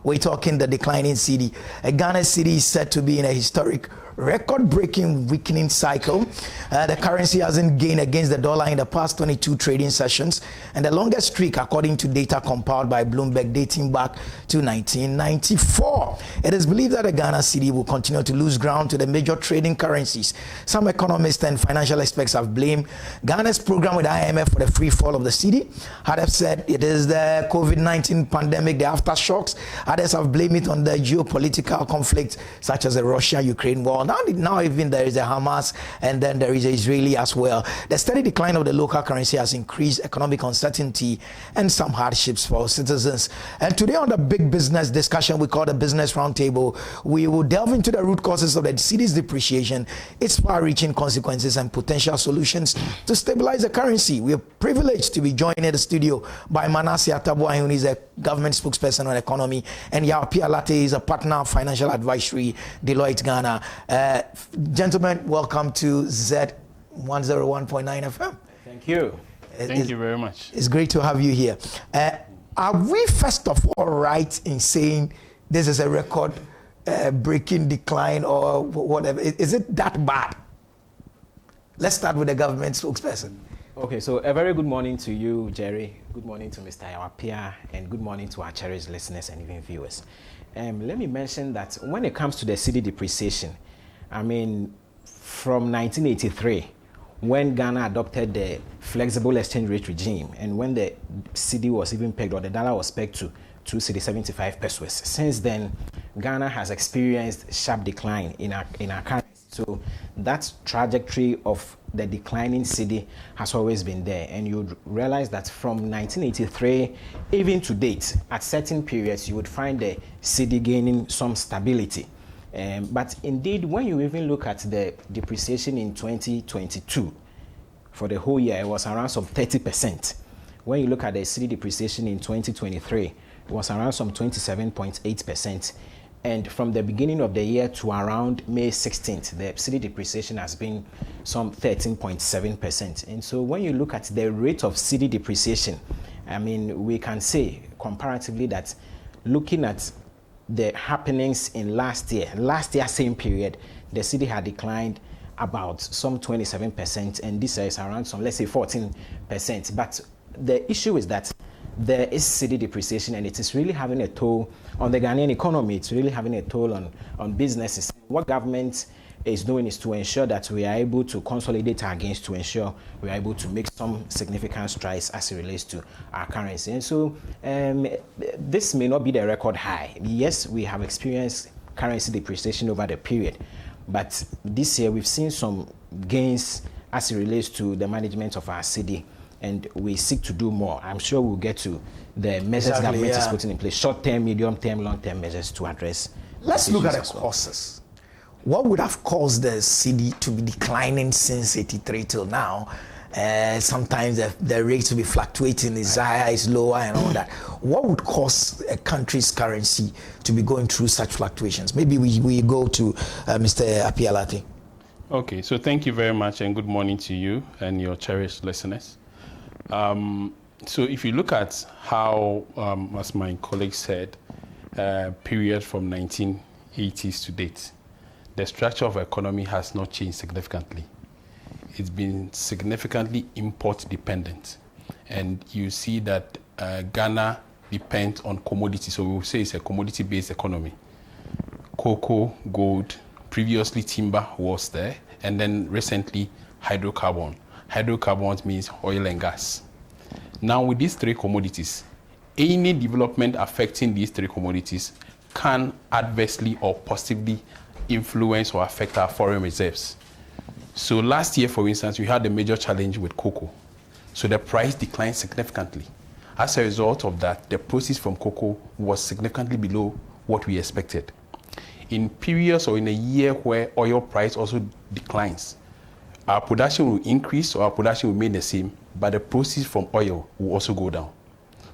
We're talking the declining cedi. Ghana's cedi is said to be in a historic record-breaking weakening cycle. The currency hasn't gained against the dollar in the past 22 trading sessions, and the longest streak, according to data compiled by Bloomberg dating back to 1994. It is believed that the Ghana cedi will continue to lose ground to the major trading currencies. Some economists and financial experts have blamed Ghana's program with IMF for the free fall of the cedi. Others said it is the COVID-19 pandemic, the aftershocks. Others have blamed it on the geopolitical conflicts such as the Russia-Ukraine war. Now even there is a Hamas, and then there is Israeli as well. The steady decline of the local currency has increased economic uncertainty and some hardships for citizens. And today on the big business discussion we call the Business Roundtable, we will delve into the root causes of the cedi's depreciation, its far-reaching consequences and potential solutions to stabilize the currency. We are privileged to be joined in the studio by Manasseh Atabua, who is a government spokesperson on economy, and Yaopia Latte is a partner of financial advisory, Deloitte Ghana. Gentlemen, welcome to Z101.9 FM. Thank you. Thank you very much. It's great to have you here. Are we first of all right in saying this is a record breaking decline or whatever? Is it that bad? Let's start with the government spokesperson. Okay, so a very good morning to you, Jerry. Good morning to Mr. Yaopia, and good morning to our cherished listeners and even viewers. Let me mention that when it comes to the cedi depreciation, I mean, from 1983, when Ghana adopted the flexible exchange rate regime, and when the cedi was even pegged, or the dollar was pegged to 2 cedi 75 pesos, since then, Ghana has experienced sharp decline in our currency. So that trajectory of the declining cedi has always been there, and you'd realize that from 1983 even to date, at certain periods you would find the cedi gaining some stability. But indeed, when you even look at the depreciation in 2022, for the whole year, it was around some 30%. When you look at the cedi depreciation in 2023, it was around some 27.8%. And from the beginning of the year to around May 16th, the cedi depreciation has been some 13.7%. And so when you look at the rate of cedi depreciation, I mean, we can say comparatively that looking at the happenings in last year, same period, the cedi had declined about some 27%, and this year is around some, let's say 14%. But the issue is that there is cedi depreciation, and it is really having a toll on the Ghanaian economy. It's really having a toll on businesses. What government is doing is to ensure that we are able to consolidate our gains, to ensure we are able to make some significant strides as it relates to our currency. And so this may not be the record high. Yes, we have experienced currency depreciation over the period, but this year we've seen some gains as it relates to the management of our cedi, and we seek to do more. I'm sure we'll get to the measures government is putting in place, short-term, medium-term, long-term measures to address. Let's look at the causes. What would have caused the cedi to be declining since 83 till now? Sometimes the rate to be fluctuating, is higher, is lower, and all that. What would cause a country's currency to be going through such fluctuations? Maybe we go to Mr. Apialati. Okay, so thank you very much, and good morning to you and your cherished listeners. So if you look at how, as my colleague said, period from 1980s to date, the structure of the economy has not changed significantly. It's been significantly import dependent. And you see that Ghana depends on commodities. So we will say it's a commodity-based economy. Cocoa, gold, previously timber was there, and then recently hydrocarbon. Hydrocarbons means oil and gas. Now with these three commodities, any development affecting these three commodities can adversely or positively influence or affect our foreign reserves. So last year, for instance, we had a major challenge with cocoa. So the price declined significantly. As a result of that, the proceeds from cocoa was significantly below what we expected. In periods or in a year where oil price also declines, our production will increase or our production will remain the same, but the proceeds from oil will also go down.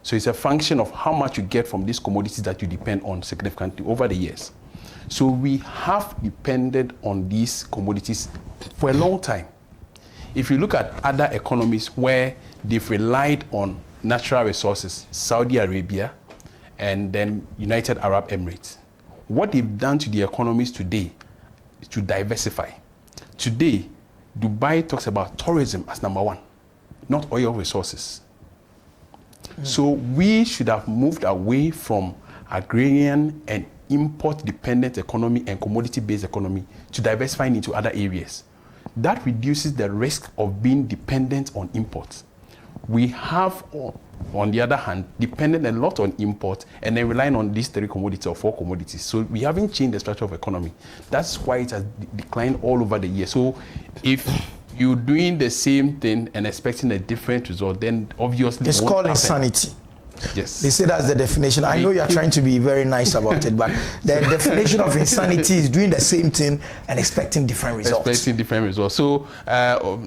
So it's a function of how much you get from these commodities that you depend on significantly over the years. So we have depended on these commodities for a long time. If you look at other economies where they've relied on natural resources, Saudi Arabia and then United Arab Emirates. What they've done to the economies today is to diversify. Today, Dubai talks about tourism as number one, not oil resources. So we should have moved away from agrarian and import-dependent economy and commodity-based economy to diversifying into other areas. That reduces the risk of being dependent on imports. We have, on the other hand, depended a lot on import and then relying on these 3 commodities or 4 commodities. So we haven't changed the structure of economy. That's why it has declined all over the year. So if you're doing the same thing and expecting a different result, then obviously it's called insanity. Yes. They say that's the definition. I know you're trying to be very nice about it, but the definition of insanity is doing the same thing and expecting different results. Expecting different results. So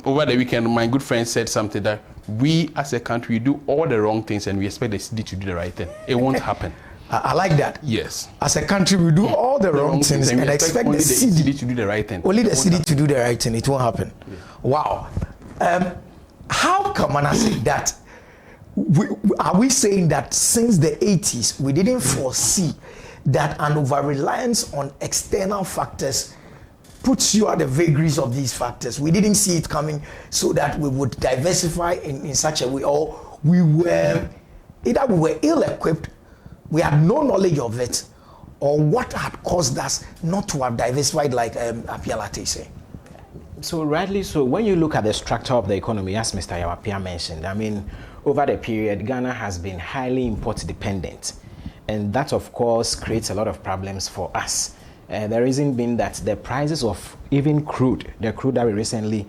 over the weekend, my good friend said something that we as a country do all the wrong things and we expect the city to do the right thing. It won't happen. I like that. Yes. As a country, we do all the wrong things and expect only the city to do the right thing. Only the city to do the right thing. It won't happen. Yeah. Wow. How come I say that? Are we saying that since the 80s, we didn't foresee that an over-reliance on external factors puts you at the vagaries of these factors? We didn't see it coming so that we would diversify in such a way, or we were ill-equipped, we had no knowledge of it, or what had caused us not to have diversified like Apialate say? So rightly so, when you look at the structure of the economy, as Mr. Yawapia mentioned, I mean, over the period, Ghana has been highly import dependent. And that, of course, creates a lot of problems for us. The reason being that the prices of even crude, the crude that we recently,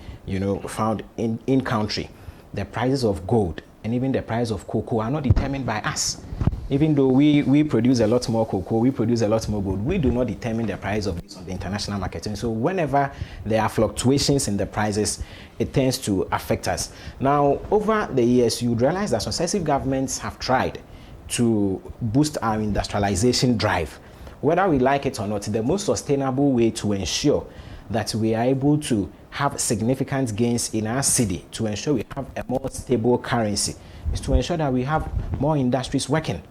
found in country, the prices of gold, and even the price of cocoa are not determined by us. Even though we produce a lot more cocoa, we produce a lot more gold, we do not determine the price of this on the international market. And so whenever there are fluctuations in the prices, it tends to affect us. Now, over the years, you would realize that successive governments have tried to boost our industrialization drive. Whether we like it or not, the most sustainable way to ensure that we are able to have significant gains in our city, to ensure we have a more stable currency, is to ensure that we have more industries working.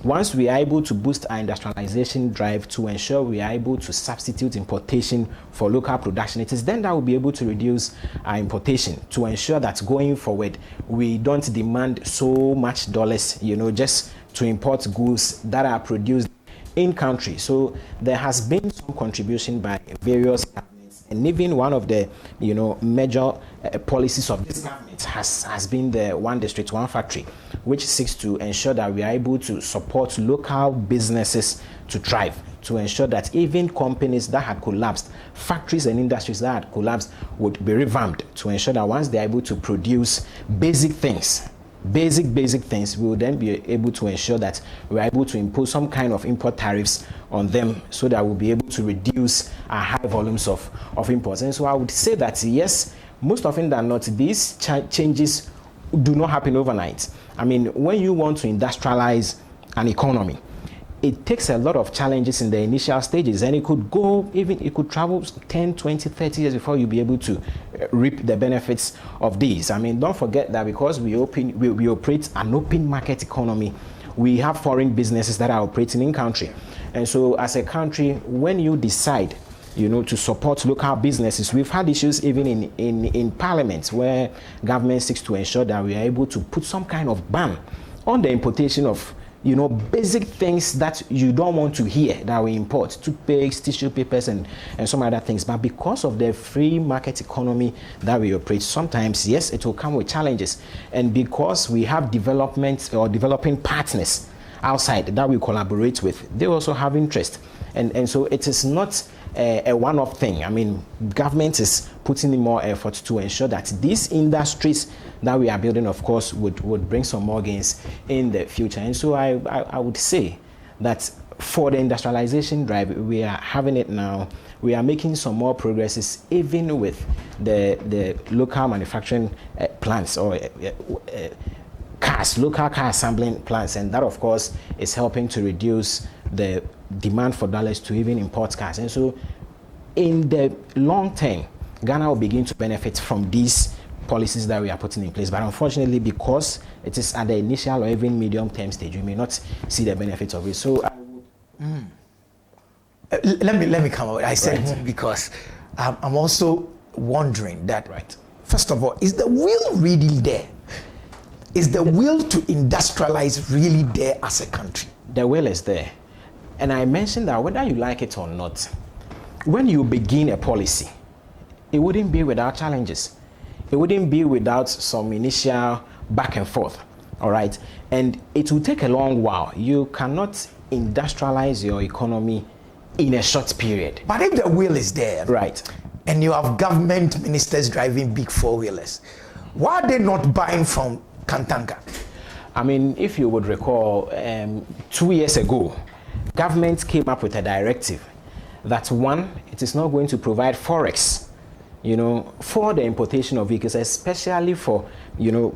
Once we are able to boost our industrialization drive to ensure we are able to substitute importation for local production, it is then that we'll be able to reduce our importation to ensure that going forward, we don't demand so much dollars, just to import goods that are produced in country. So there has been some contribution by various governments, and even one of the major policies of this government has been the one district, one factory, which seeks to ensure that we are able to support local businesses to thrive, to ensure that even companies that had collapsed, factories and industries that had collapsed would be revamped, to ensure that once they are able to produce basic things, we will then be able to ensure that we are able to impose some kind of import tariffs on them so that we'll be able to reduce our high volumes of imports. And so I would say that yes, most often than not, these changes do not happen overnight. I mean, when you want to industrialize an economy, it takes a lot of challenges in the initial stages, and it could travel 10, 20, 30 years before you'll be able to reap the benefits of these. I mean, don't forget that because we operate an open market economy, we have foreign businesses that are operating in country. And so as a country, when you decide to support local businesses, we've had issues even in parliament where government seeks to ensure that we are able to put some kind of ban on the importation of basic things that you don't want to hear that we import, toothpicks, tissue papers, and some other things. But because of the free market economy that we operate, sometimes, yes, it will come with challenges. And because we have development or developing partners outside that we collaborate with, they also have interest. And so it is not a one-off thing. I mean, government is putting in more effort to ensure that these industries that we are building, of course, would bring some more gains in the future. And so I would say that for the industrialization drive, we are having it now. We are making some more progresses, even with the local manufacturing plants or local car assembling plants. And that, of course, is helping to reduce the demand for dollars to even import cars. And so in the long term, Ghana will begin to benefit from these policies that we are putting in place. But unfortunately, because it is at the initial or even medium-term stage, we may not see the benefits of it. So I would... let me come out. I said because I'm also wondering that, first of all, is the will really there? Is the will to industrialize really there as a country? The will is there. And I mentioned that whether you like it or not, when you begin a policy, it wouldn't be without challenges. It wouldn't be without some initial back and forth, all right? And it will take a long while. You cannot industrialize your economy in a short period. But if the will is there, right, and you have government ministers driving big four-wheelers, why are they not buying from Kantanka? I mean, if you would recall, 2 years ago, government came up with a directive that one, it is not going to provide forex, for the importation of vehicles, especially for,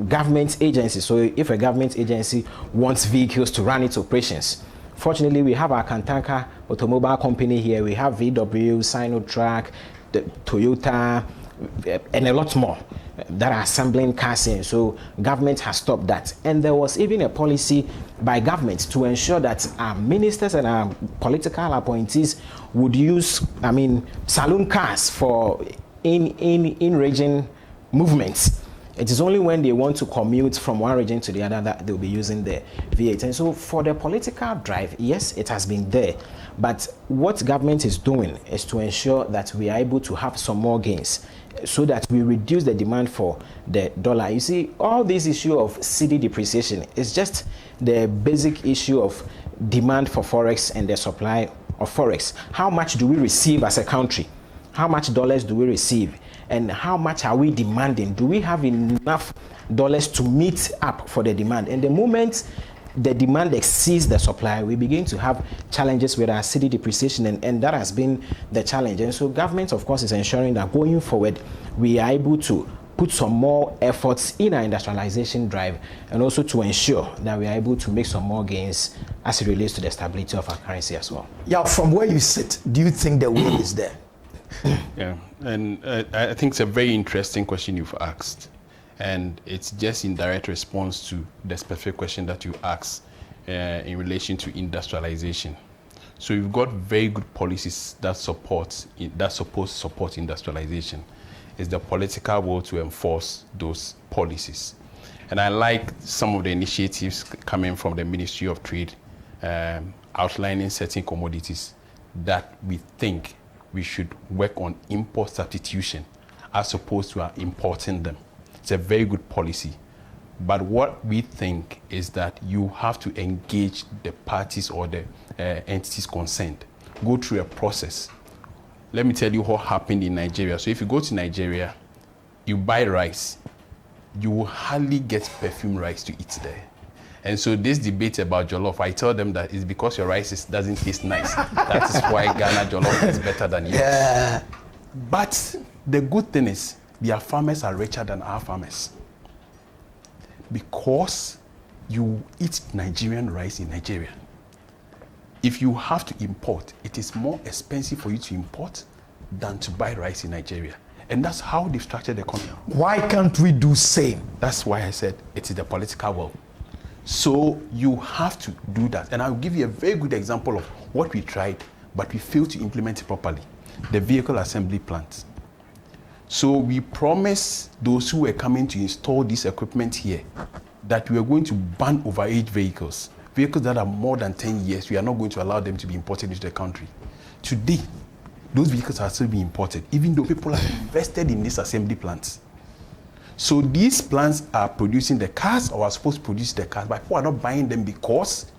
government agencies. So if a government agency wants vehicles to run its operations, fortunately, we have our Kantanka automobile company here. We have VW, Sinotrack, the Toyota, and a lot more that are assembling cars in. So government has stopped that. And there was even a policy by government to ensure that our ministers and our political appointees would use, saloon cars for in-region movements. It is only when they want to commute from one region to the other that they'll be using the V8. And so for the political drive, yes, it has been there. But what government is doing is to ensure that we are able to have some more gains so that we reduce the demand for the dollar. You see, all this issue of Cedi depreciation is just the basic issue of demand for forex and the supply of forex. How much do we receive as a country? How much dollars do we receive? And how much are we demanding? Do we have enough dollars to meet up for the demand? And the moment the demand exceeds the supply, we begin to have challenges with our Cedi depreciation, and that has been the challenge. And so government, of course, is ensuring that going forward, we are able to put some more efforts in our industrialization drive, and also to ensure that we are able to make some more gains as it relates to the stability of our currency as well. Yeah, from where you sit, do you think the will is there? Yeah, and I think it's a very interesting question you've asked. And it's just in direct response to the specific question that you asked in relation to industrialization. So we've got very good policies that supposed to support industrialization. It's the political will to enforce those policies. And I like some of the initiatives coming from the Ministry of Trade, outlining certain commodities that we think we should work on import substitution as opposed to importing them. It's a very good policy. But what we think is that you have to engage the parties or the entities concerned, go through a process. Let me tell you what happened in Nigeria. So if you go to Nigeria, you buy rice, you will hardly get perfume rice to eat there. And so this debate about jollof, I tell them that it's because your rice doesn't taste nice. That is why Ghana jollof is better than yours. Yeah. But the good thing is, their farmers are richer than our farmers. Because you eat Nigerian rice in Nigeria. If you have to import, it is more expensive for you to import than to buy rice in Nigeria. And that's how they've structured the economy. Why can't we do same? That's why I said it is the political will. So you have to do that. And I'll give you a very good example of what we tried, but we failed to implement it properly. The vehicle assembly plant. So we promised those who were coming to install this equipment here that we are going to ban overage vehicles. Vehicles that are more than 10 years, we are not going to allow them to be imported into the country. Today, those vehicles are still being imported, even though people have invested in these assembly plants. So these plants are producing the cars, or are supposed to produce the cars, but people are not buying them because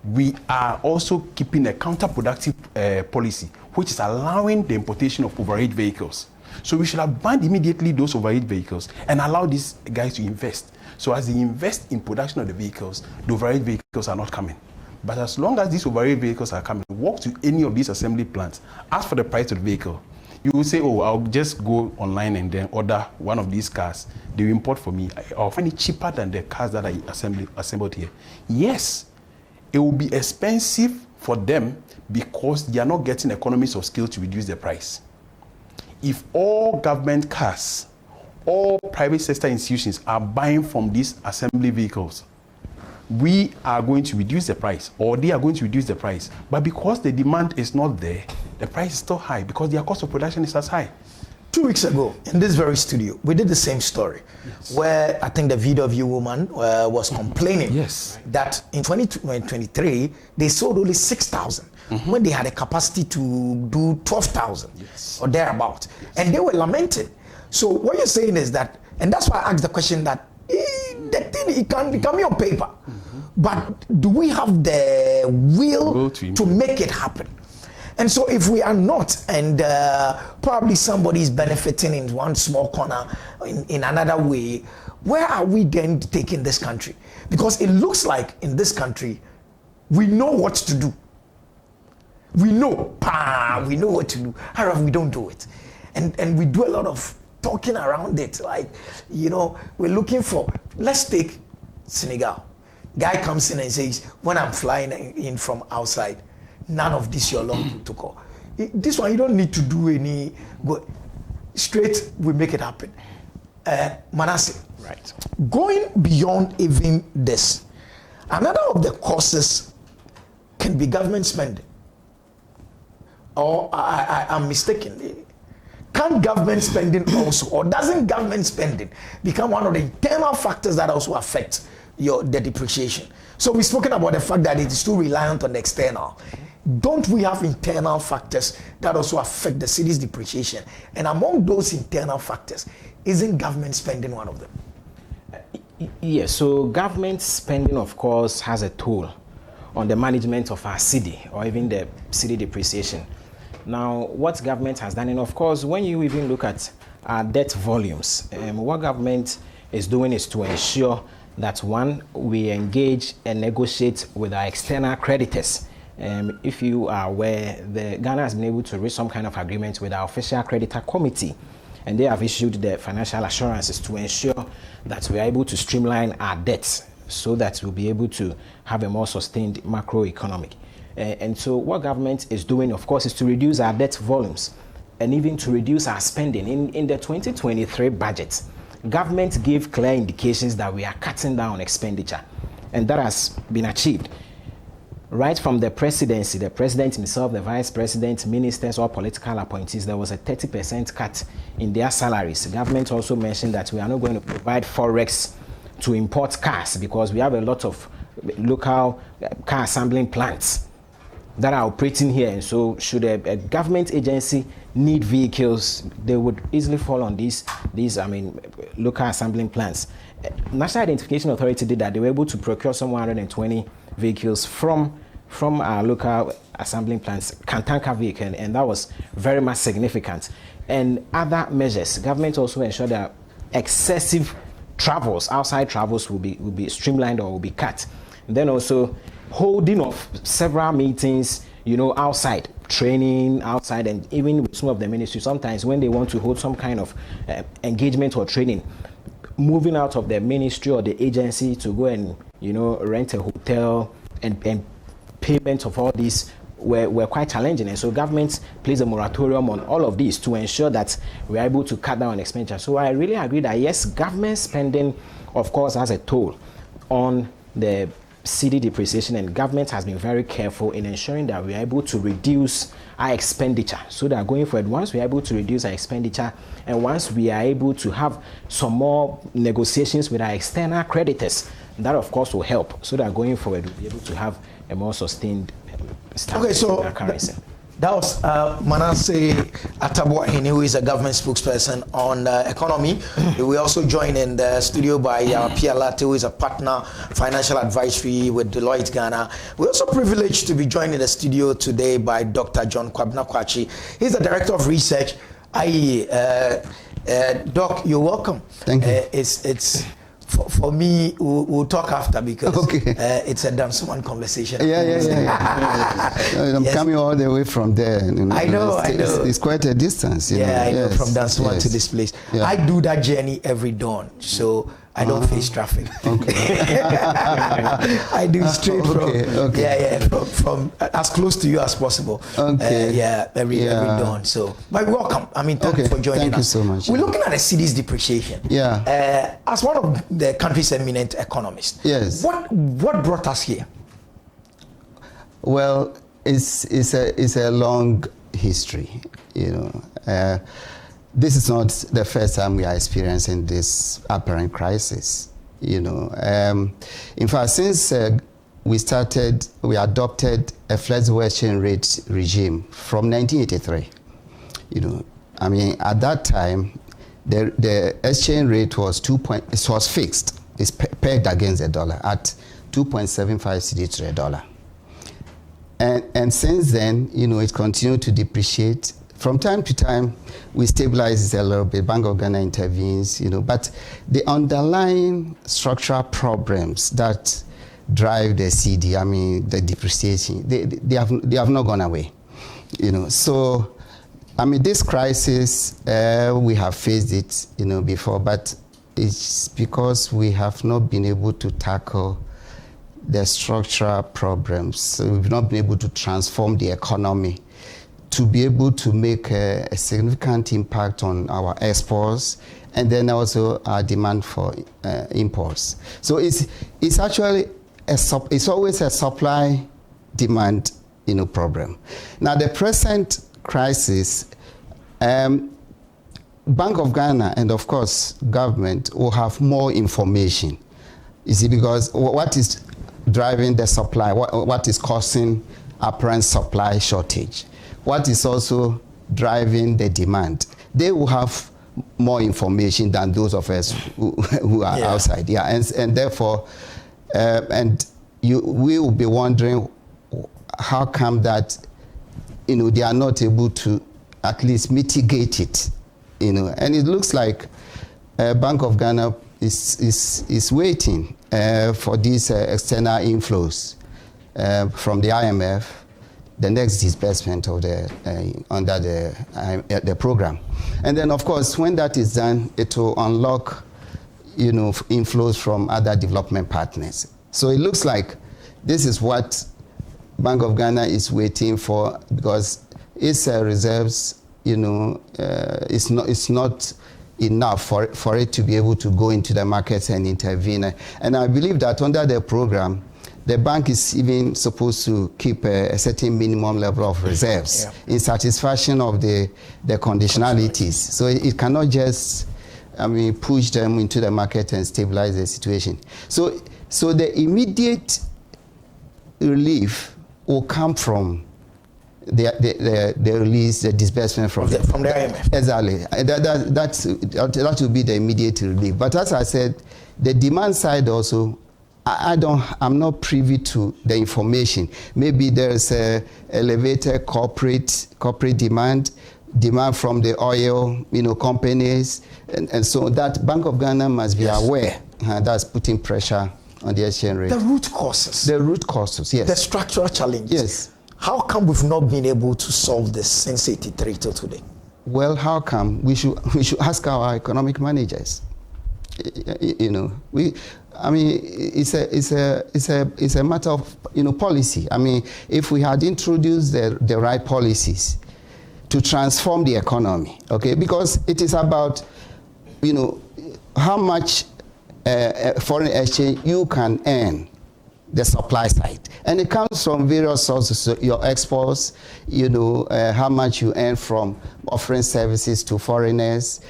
we are also keeping a counterproductive policy, which is allowing the importation of overage vehicles. So we should have banned immediately those overage vehicles and allow these guys to invest. So as they invest in production of the vehicles, the overage vehicles are not coming. But as long as these overage vehicles are coming, walk to any of these assembly plants, ask for the price of the vehicle. You will say, oh, I'll just go online and then order one of these cars. They will import for me. I'll find it cheaper than the cars that are assembled here. Yes, it will be expensive for them because they are not getting economies of scale to reduce the price. If all government cars all private sector institutions are buying from these assembly vehicles, we are going to reduce the price, or they are going to reduce the price. But because the demand is not there, the price is still high because their cost of production is as high. 2 weeks ago, in this very studio, we did the same story, where I think the VW woman was complaining that in 2023, they sold only 6,000 when they had a capacity to do 12,000 or thereabout. And they were lamenting. So what you're saying is that, and that's why I asked the question that the thing, it can be on paper, but do we have the will to make it happen? And so if we are not, and probably somebody is benefiting in one small corner, in another way, where are we then taking this country? Because it looks like in this country, we know what to do. We know what to do. However, we don't do it. And we do a lot of talking around it. Like, we're looking for, let's take Senegal. Guy comes in and says, when I'm flying in from outside, none of this your long protocol. This one you don't need to do any. Go straight. We make it happen. Manasseh. Right. Going beyond even this, another of the causes can be government spending. Or I'm mistaken. Can government spending also, or doesn't government spending become one of the internal factors that also affect the depreciation? So we've spoken about the fact that it is too reliant on the external. Don't we have internal factors that also affect the city's depreciation? And among those internal factors, isn't government spending one of them? Yes, so government spending, of course, has a toll on the management of our city, or even the city depreciation. Now, what government has done, and of course, when you even look at our debt volumes, what government is doing is to ensure that, one, we engage and negotiate with our external creditors. If you are aware, Ghana has been able to reach some kind of agreement with our official creditor committee, and they have issued the financial assurances to ensure that we are able to streamline our debts so that we'll be able to have a more sustained macroeconomic. And so what government is doing, of course, is to reduce our debt volumes and even to reduce our spending. In the 2023 budget, government gave clear indications that we are cutting down expenditure, and that has been achieved. Right from the presidency, the president himself, the vice president, ministers, or political appointees, there was a 30% cut in their salaries. The government also mentioned that we are not going to provide forex to import cars because we have a lot of local car assembling plants that are operating here. And so should a government agency need vehicles, they would easily fall on these local assembling plants. National Identification Authority did that. They were able to procure some 120 vehicles from our local assembling plants, Kantanka vehicle, and that was very much significant. And other measures, government also ensured that excessive travels, outside travels, will be streamlined or will be cut. And then also holding of several meetings, outside, training outside, and even with some of the ministries, sometimes when they want to hold some kind of engagement or training, moving out of the ministry or the agency to go and rent a hotel and payment of all these were quite challenging. And so government plays a moratorium on all of these to ensure that we're able to cut down on expenditure. So I really agree that yes, government spending, of course, has a toll on the city depreciation, and government has been very careful in ensuring that we are able to reduce our expenditure, so that going forward, once we are able to reduce our expenditure and once we are able to have some more negotiations with our external creditors, that of course will help, so that going forward we'll be able to have a more sustained stance in our currency. That was Manasseh Atabwahini, who is a government spokesperson on economy. We also joined in the studio by Pierre Latte, who is a partner financial advisory with Deloitte Ghana. We're also privileged to be joined in the studio today by Dr. John Kwabena Kwachi. He's the director of research. Doc, you're welcome. Thank you. It's for me, we'll talk after because it's a Dansuman conversation. I'm coming all the way from there. I know. It's quite a distance. I know, from Dansuman to this place. I do that journey every dawn. So I don't face traffic. Okay. I do straight Okay. from as close to you as possible. Okay. Every dawn. So, but welcome. I mean, thank you for joining us. Thank you so much. We're looking at the city's depreciation. Yeah. As one of the country's eminent economists. Yes. What brought us here? Well, it's a long history. This is not the first time we are experiencing this apparent crisis. In fact, since we adopted a flexible exchange rate regime from 1983. At that time, the exchange rate was it was fixed. It's pegged against the dollar at 2.75 Cedi to the dollar. And since then, it continued to depreciate. From time to time, we stabilize it a little bit. Bank of Ghana intervenes, but the underlying structural problems that drive the Cedi, the depreciation, they have not gone away, So, this crisis, we have faced it, before, but it's because we have not been able to tackle the structural problems. So we've not been able to transform the economy to be able to make a significant impact on our exports and then also our demand for imports. So it's actually it's always a supply demand problem. Now the present crisis, Bank of Ghana and of course government will have more information. You see, because what is driving the supply, what is causing apparent supply shortage, what is also driving the demand. They will have more information than those of us who are outside. And therefore, we will be wondering how come that they are not able to at least mitigate it. And it looks like Bank of Ghana is waiting for these external inflows from the IMF, the next disbursement of under the program. And then, of course, when that is done, it will unlock, inflows from other development partners. So it looks like this is what Bank of Ghana is waiting for, because its reserves, it's not enough for it to be able to go into the markets and intervene. And I believe that under the program, the bank is even supposed to keep a certain minimum level of reserves in satisfaction of the conditionalities. So it cannot just, push them into the market and stabilize the situation. So the immediate relief will come from the release, the disbursement from the IMF. Exactly. That will be the immediate relief. But as I said, the demand side also, I'm not privy to the information. Maybe there's a elevated corporate demand from the oil, companies, and so that Bank of Ghana must be aware. That's putting pressure on the exchange rate. The root causes. The root causes, yes. The structural challenges. Yes. How come we've not been able to solve this since '83 till today? Well, how come? We should ask our economic managers. It's a matter of policy. If we had introduced the right policies to transform the economy, okay, because it is about how much foreign exchange you can earn, the supply side, and it comes from various sources. So your exports, how much you earn from offering services to foreigners,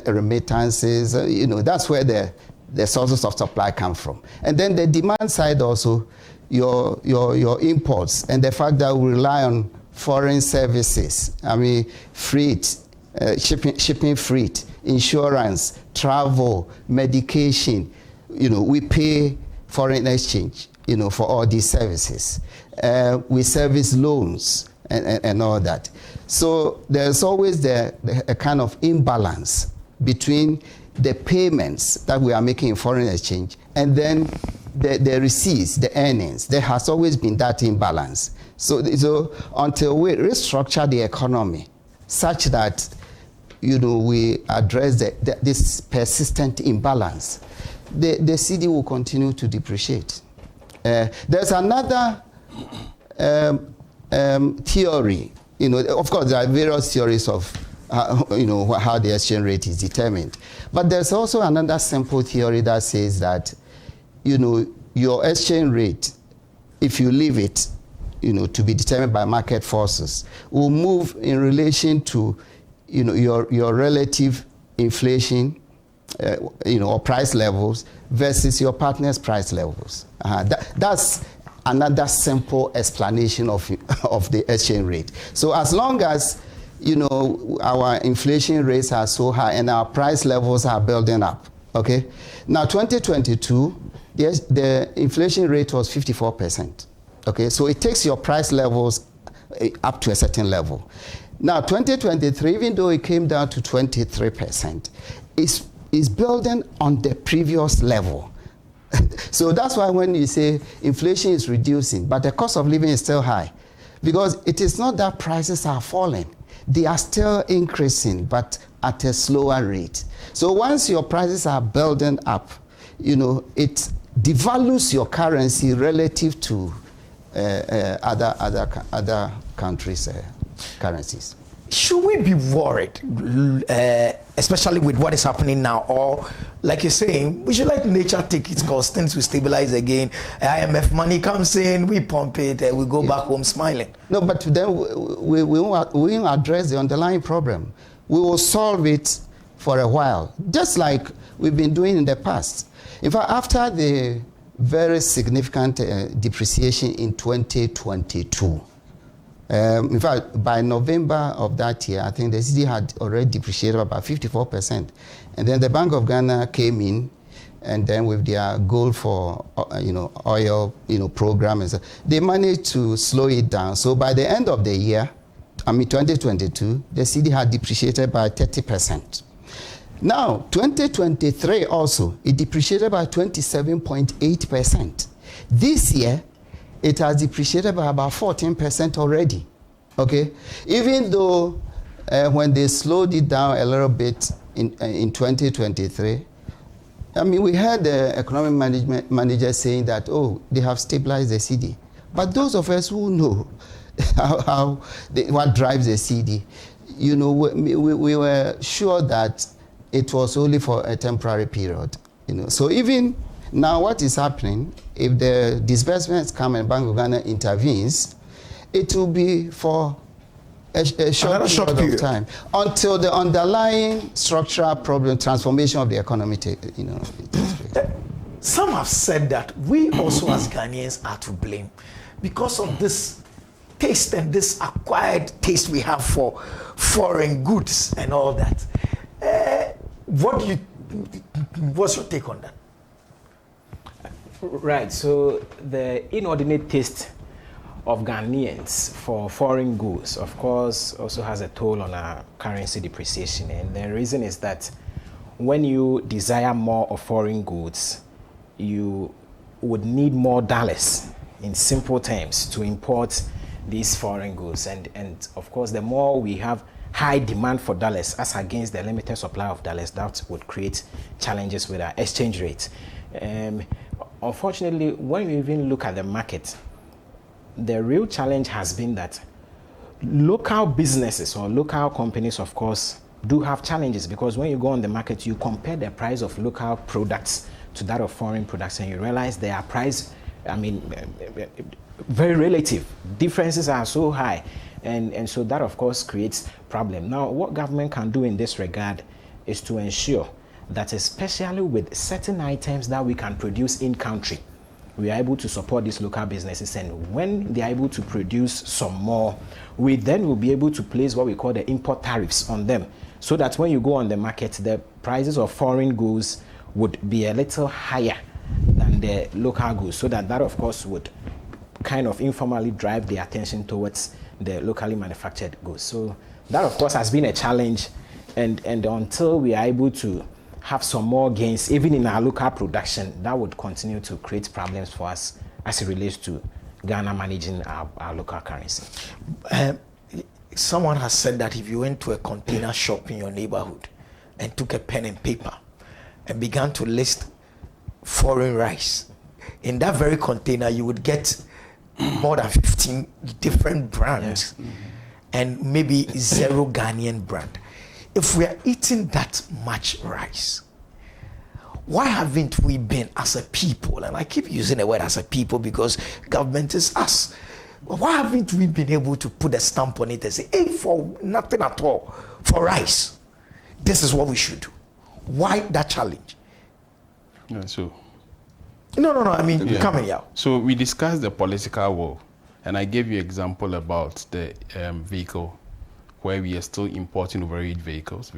remittances, that's where the sources of supply come from. And then the demand side also, your imports, and the fact that we rely on foreign services. Freight, shipping freight, insurance, travel, medication. We pay foreign exchange, for all these services. We service loans and all that. So there's always a kind of imbalance between the payments that we are making in foreign exchange and then the receipts, the earnings. There has always been that imbalance. So until we restructure the economy such that we address this persistent imbalance, the Cedi will continue to depreciate. There's another theory. Of course, there are various theories of how the exchange rate is determined. But there's also another simple theory that says that, your exchange rate, if you leave it, to be determined by market forces, will move in relation to, your relative inflation, or price levels versus your partner's price levels. That's another simple explanation of the exchange rate. So as long as our inflation rates are so high and our price levels are building up, okay? Now 2022, the inflation rate was 54%, okay? So it takes your price levels up to a certain level. Now 2023, even though it came down to 23%, is building on the previous level. So that's why when you say inflation is reducing, but the cost of living is still high, because it is not that prices are falling. They are still increasing, but at a slower rate. So once your prices are building up, it devalues your currency relative to other countries' currencies. Should we be worried, especially with what is happening now? Or, like you're saying, we should let nature take its course, things will stabilize again. IMF money comes in, we pump it, and we go back home smiling. No, but then we won't address the underlying problem. We will solve it for a while, just like we've been doing in the past. In fact, after the very significant depreciation in 2022, in fact, by November of that year, I think the Cedi had already depreciated about 54%. And then the Bank of Ghana came in, and then with their goal for oil program, and so they managed to slow it down. So by the end of the year, 2022, the Cedi had depreciated by 30%. Now, 2023 also, it depreciated by 27.8%. This year, it has depreciated by about 14% already, okay? Even though when they slowed it down a little bit in 2023, we heard the economic manager saying that, they have stabilized the Cedi. But those of us who know what drives the Cedi, we were sure that it was only for a temporary period. So even now, what is happening, if the disbursements come and Bank of Ghana intervenes, it will be for a short period of time until the underlying structural problem, transformation of the economy takes place. Some have said that we also as Ghanaians are to blame because of this taste and this acquired taste we have for foreign goods and all that. What's your take on that? Right, so the inordinate taste of Ghanaians for foreign goods, of course, also has a toll on our currency depreciation. And the reason is that when you desire more of foreign goods, you would need more dollars, in simple terms, to import these foreign goods. And of course, the more we have high demand for dollars as against the limited supply of dollars, that would create challenges with our exchange rate. Unfortunately, when you even look at the market, the real challenge has been that local businesses or local companies, of course, do have challenges, because when you go on the market, you compare the price of local products to that of foreign products, and you realize their price, very relative. Differences are so high, and so that, of course, creates problem. Now, what government can do in this regard is to ensure that, especially with certain items that we can produce in country, we are able to support these local businesses, and when they are able to produce some more, we then will be able to place what we call the import tariffs on them, so that when you go on the market, the prices of foreign goods would be a little higher than the local goods, so that of course would kind of informally drive the attention towards the locally manufactured goods. So that, of course, has been a challenge, and until we are able to have some more gains, even in our local production, that would continue to create problems for us as it relates to Ghana managing our local currency. Someone has said that if you went to a container shop in your neighborhood and took a pen and paper and began to list foreign rice. In that very container, you would get more than 15 different brands and maybe 0 Ghanaian brand. If we are eating that much rice, why haven't we been as a people, and I keep using the word as a people because government is us, why haven't we been able to put a stamp on it and say, hey, for nothing at all, for rice, this is what we should do? Why that challenge? Yeah, so No, I mean, coming out. So we discussed the political will, and I gave you an example about the vehicle, where we are still importing overage vehicles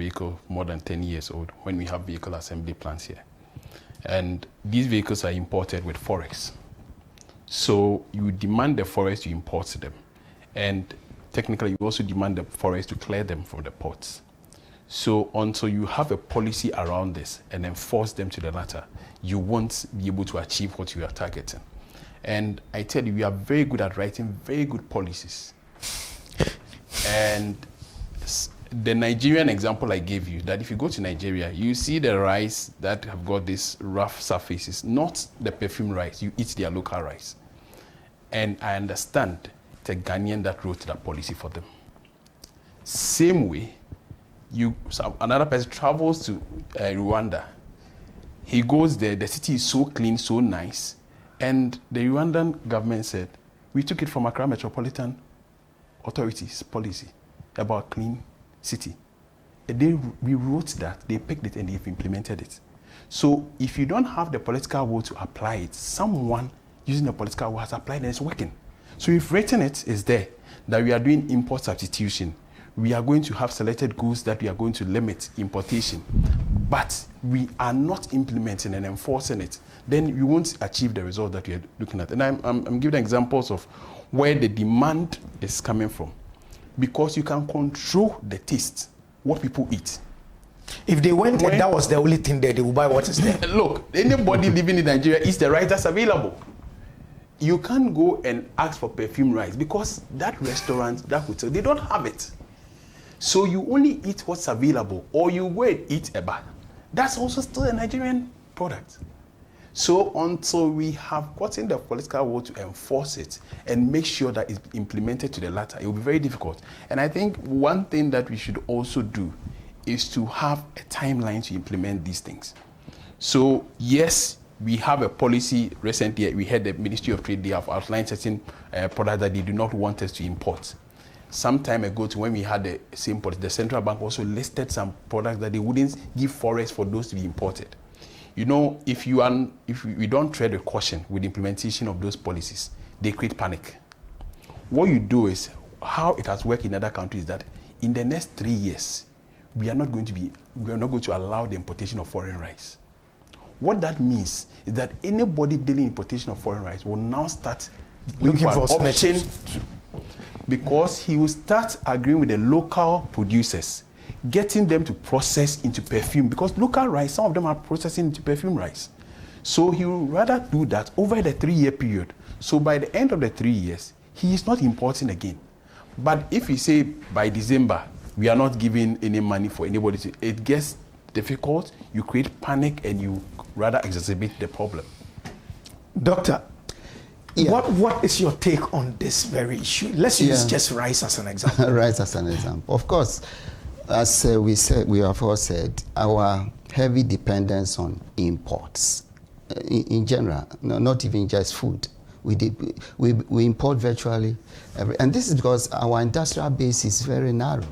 more than 10 years old, when we have vehicle assembly plants here. And these vehicles are imported with forex. So you demand the forest to import them. And technically, you also demand the forest to clear them from the ports. So until you have a policy around this and enforce them to the latter, you won't be able to achieve what you are targeting. And I tell you, we are very good at writing very good policies. And the Nigerian example I gave you, that if you go to Nigeria, you see the rice that have got these rough surfaces, not the perfume rice, you eat their local rice. And I understand the Ghanaian that wrote that policy for them. Same way, another person travels to Rwanda. He goes there, the city is so clean, so nice, and the Rwandan government said, we took it from Accra Metropolitan Authority's policy about clean city. And they rewrote that, they picked it, and they've implemented it. So if you don't have the political will to apply it, someone using the political will has applied and it's working. So we've written it, it's there, that we are doing import substitution. We are going to have selected goods that we are going to limit importation, but we are not implementing and enforcing it, then we won't achieve the result that we are looking at. And I'm giving examples of where the demand is coming from, because you can control the taste, what people eat. If they went and that was the only thing there, they would buy what is there. Look, anybody living in Nigeria eats the rice that's available. You can't go and ask for perfume rice because that restaurant, that hotel, they don't have it. So you only eat what's available, or you go and eat eba. That's also still a Nigerian product. So until we have gotten the political will to enforce it and make sure that it's implemented to the latter, it will be very difficult. And I think one thing that we should also do is to have a timeline to implement these things. So yes, we have a policy. Recently, we had the Ministry of Trade, they have outlined certain products that they do not want us to import. Some time ago, when we had the same policy, the central bank also listed some products that they wouldn't give forex for those to be imported. You know, if we don't tread with caution with the implementation of those policies, they create panic. What you do is, how it has worked in other countries, that in the next 3 years, we are not going to allow the importation of foreign rice. What that means is that anybody dealing importation of foreign rice will now start looking for an option, because he will start agreeing with the local producers, getting them to process into perfume, because local rice, some of them are processing into perfume rice. So he will rather do that over the 3-year period. So by the end of the 3 years, he is not importing again. But if you say by December, we are not giving any money for anybody to, it gets difficult, you create panic, and you rather exacerbate the problem. Doctor, what is your take on this very issue? Let's use just rice as an example. Rice as an example. Of course, as we have all said, our heavy dependence on imports, in general, not even just food. We import virtually every, and this is because our industrial base is very narrow,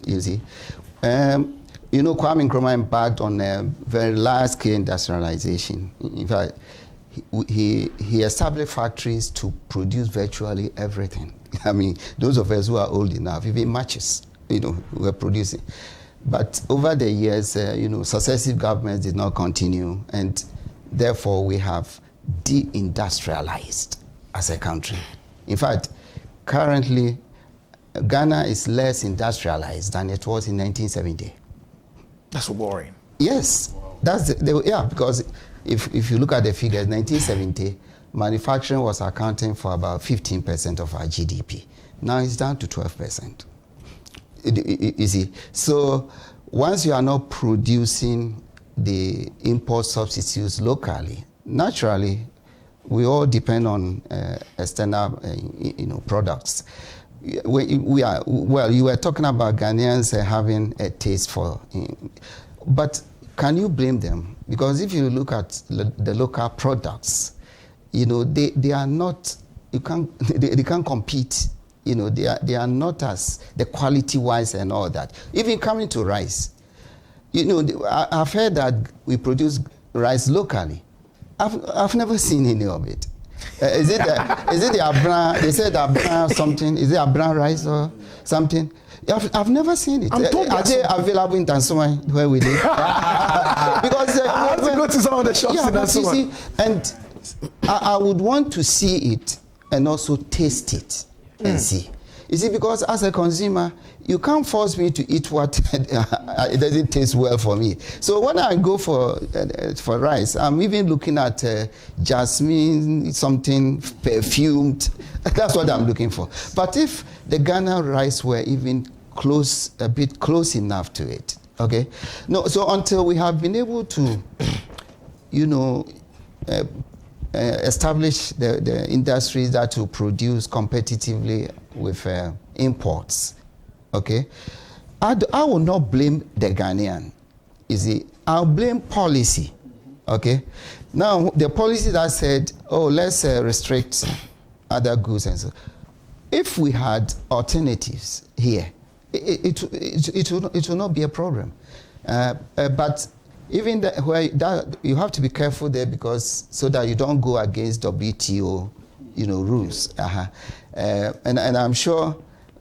you see. You know, Kwame Nkrumah embarked on a very large-scale industrialization. In fact, he established factories to produce virtually everything. I mean, those of us who are old enough, even matches, you know, were producing. But over the years, you know, successive governments did not continue, and therefore we have de-industrialized as a country. In fact, currently, Ghana is less industrialized than it was in 1970. That's worrying. Yes, that's because if you look at the figures, 1970, manufacturing was accounting for about 15% of our GDP. Now it's down to 12%. You see, so once you are not producing the import substitutes locally, naturally, we all depend on external, products. We are, well, you were talking about Ghanaians having a taste for, but can you blame them? Because if you look at the local products, they are not, they can't compete. They are not as the quality wise and all that. Even coming to rice, I've heard that we produce rice locally. I've never seen any of it. Is it the Abra? They said Abra something. Is it Abra rice or something? I've never seen it. Are they available in Tansoma where we live? Because I have to go to some of the shops in Tansoma. And I would want to see it and also taste it and see. You see, because as a consumer, you can't force me to eat what it doesn't taste well for me. So when I go for rice, I'm even looking at jasmine, something perfumed. That's what I'm looking for. But if the Ghana rice were even a bit close enough to it, okay? No, so until we have been able to, establish the industries that will produce competitively with imports, okay? I will not blame the Ghanaian. You see, I'll blame policy, okay? Now, the policy that said, let's restrict other goods and so. If we had alternatives here, it will not be a problem. But even that you have to be careful there, because so that you don't go against WTO, rules. And I'm sure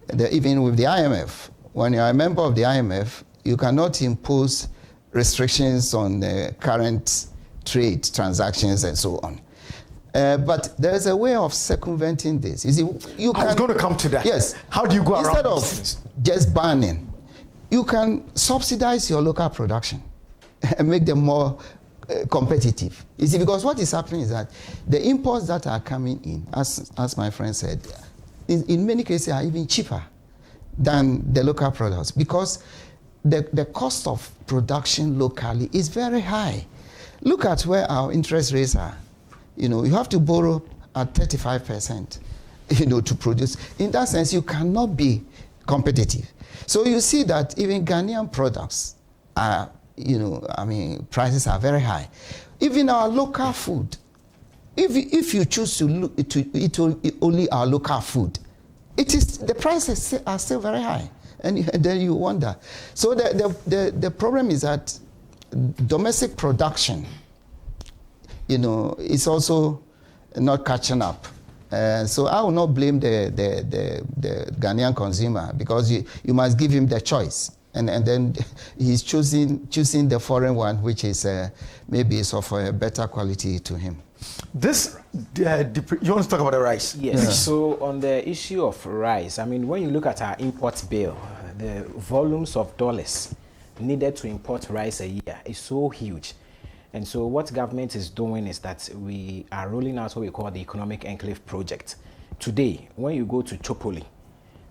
that even with the IMF, when you're a member of the IMF, you cannot impose restrictions on the current trade transactions and so on. But there's a way of circumventing this. You see, I was going to come to that. Yes. How do you go instead around of just banning, you can subsidize your local production and make them more competitive. You see, because what is happening is that the imports that are coming in, as my friend said, in many cases are even cheaper than the local products, because the cost of production locally is very high. Look at where our interest rates are. You have to borrow at 35%, to produce. In that sense, you cannot be competitive. So you see that even Ghanaian products are, prices are very high. Even our local food, if you choose to eat only our local food, the prices are still very high, and then you wonder. So the problem is that domestic production, is also not catching up. So I will not blame the Ghanaian consumer, because you must give him the choice. And then he's choosing the foreign one, which is maybe is of a better quality to him. This, you want to talk about the rice? Yes. Yeah. So on the issue of rice, when you look at our import bill, the volumes of dollars needed to import rice a year is so huge. And so what government is doing is that we are rolling out what we call the Economic Enclave Project. Today, when you go to Chopoli,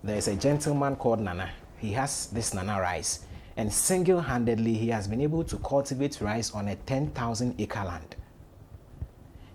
there is a gentleman called Nana. He has this Nana rice, and single-handedly he has been able to cultivate rice on a 10,000 acre land.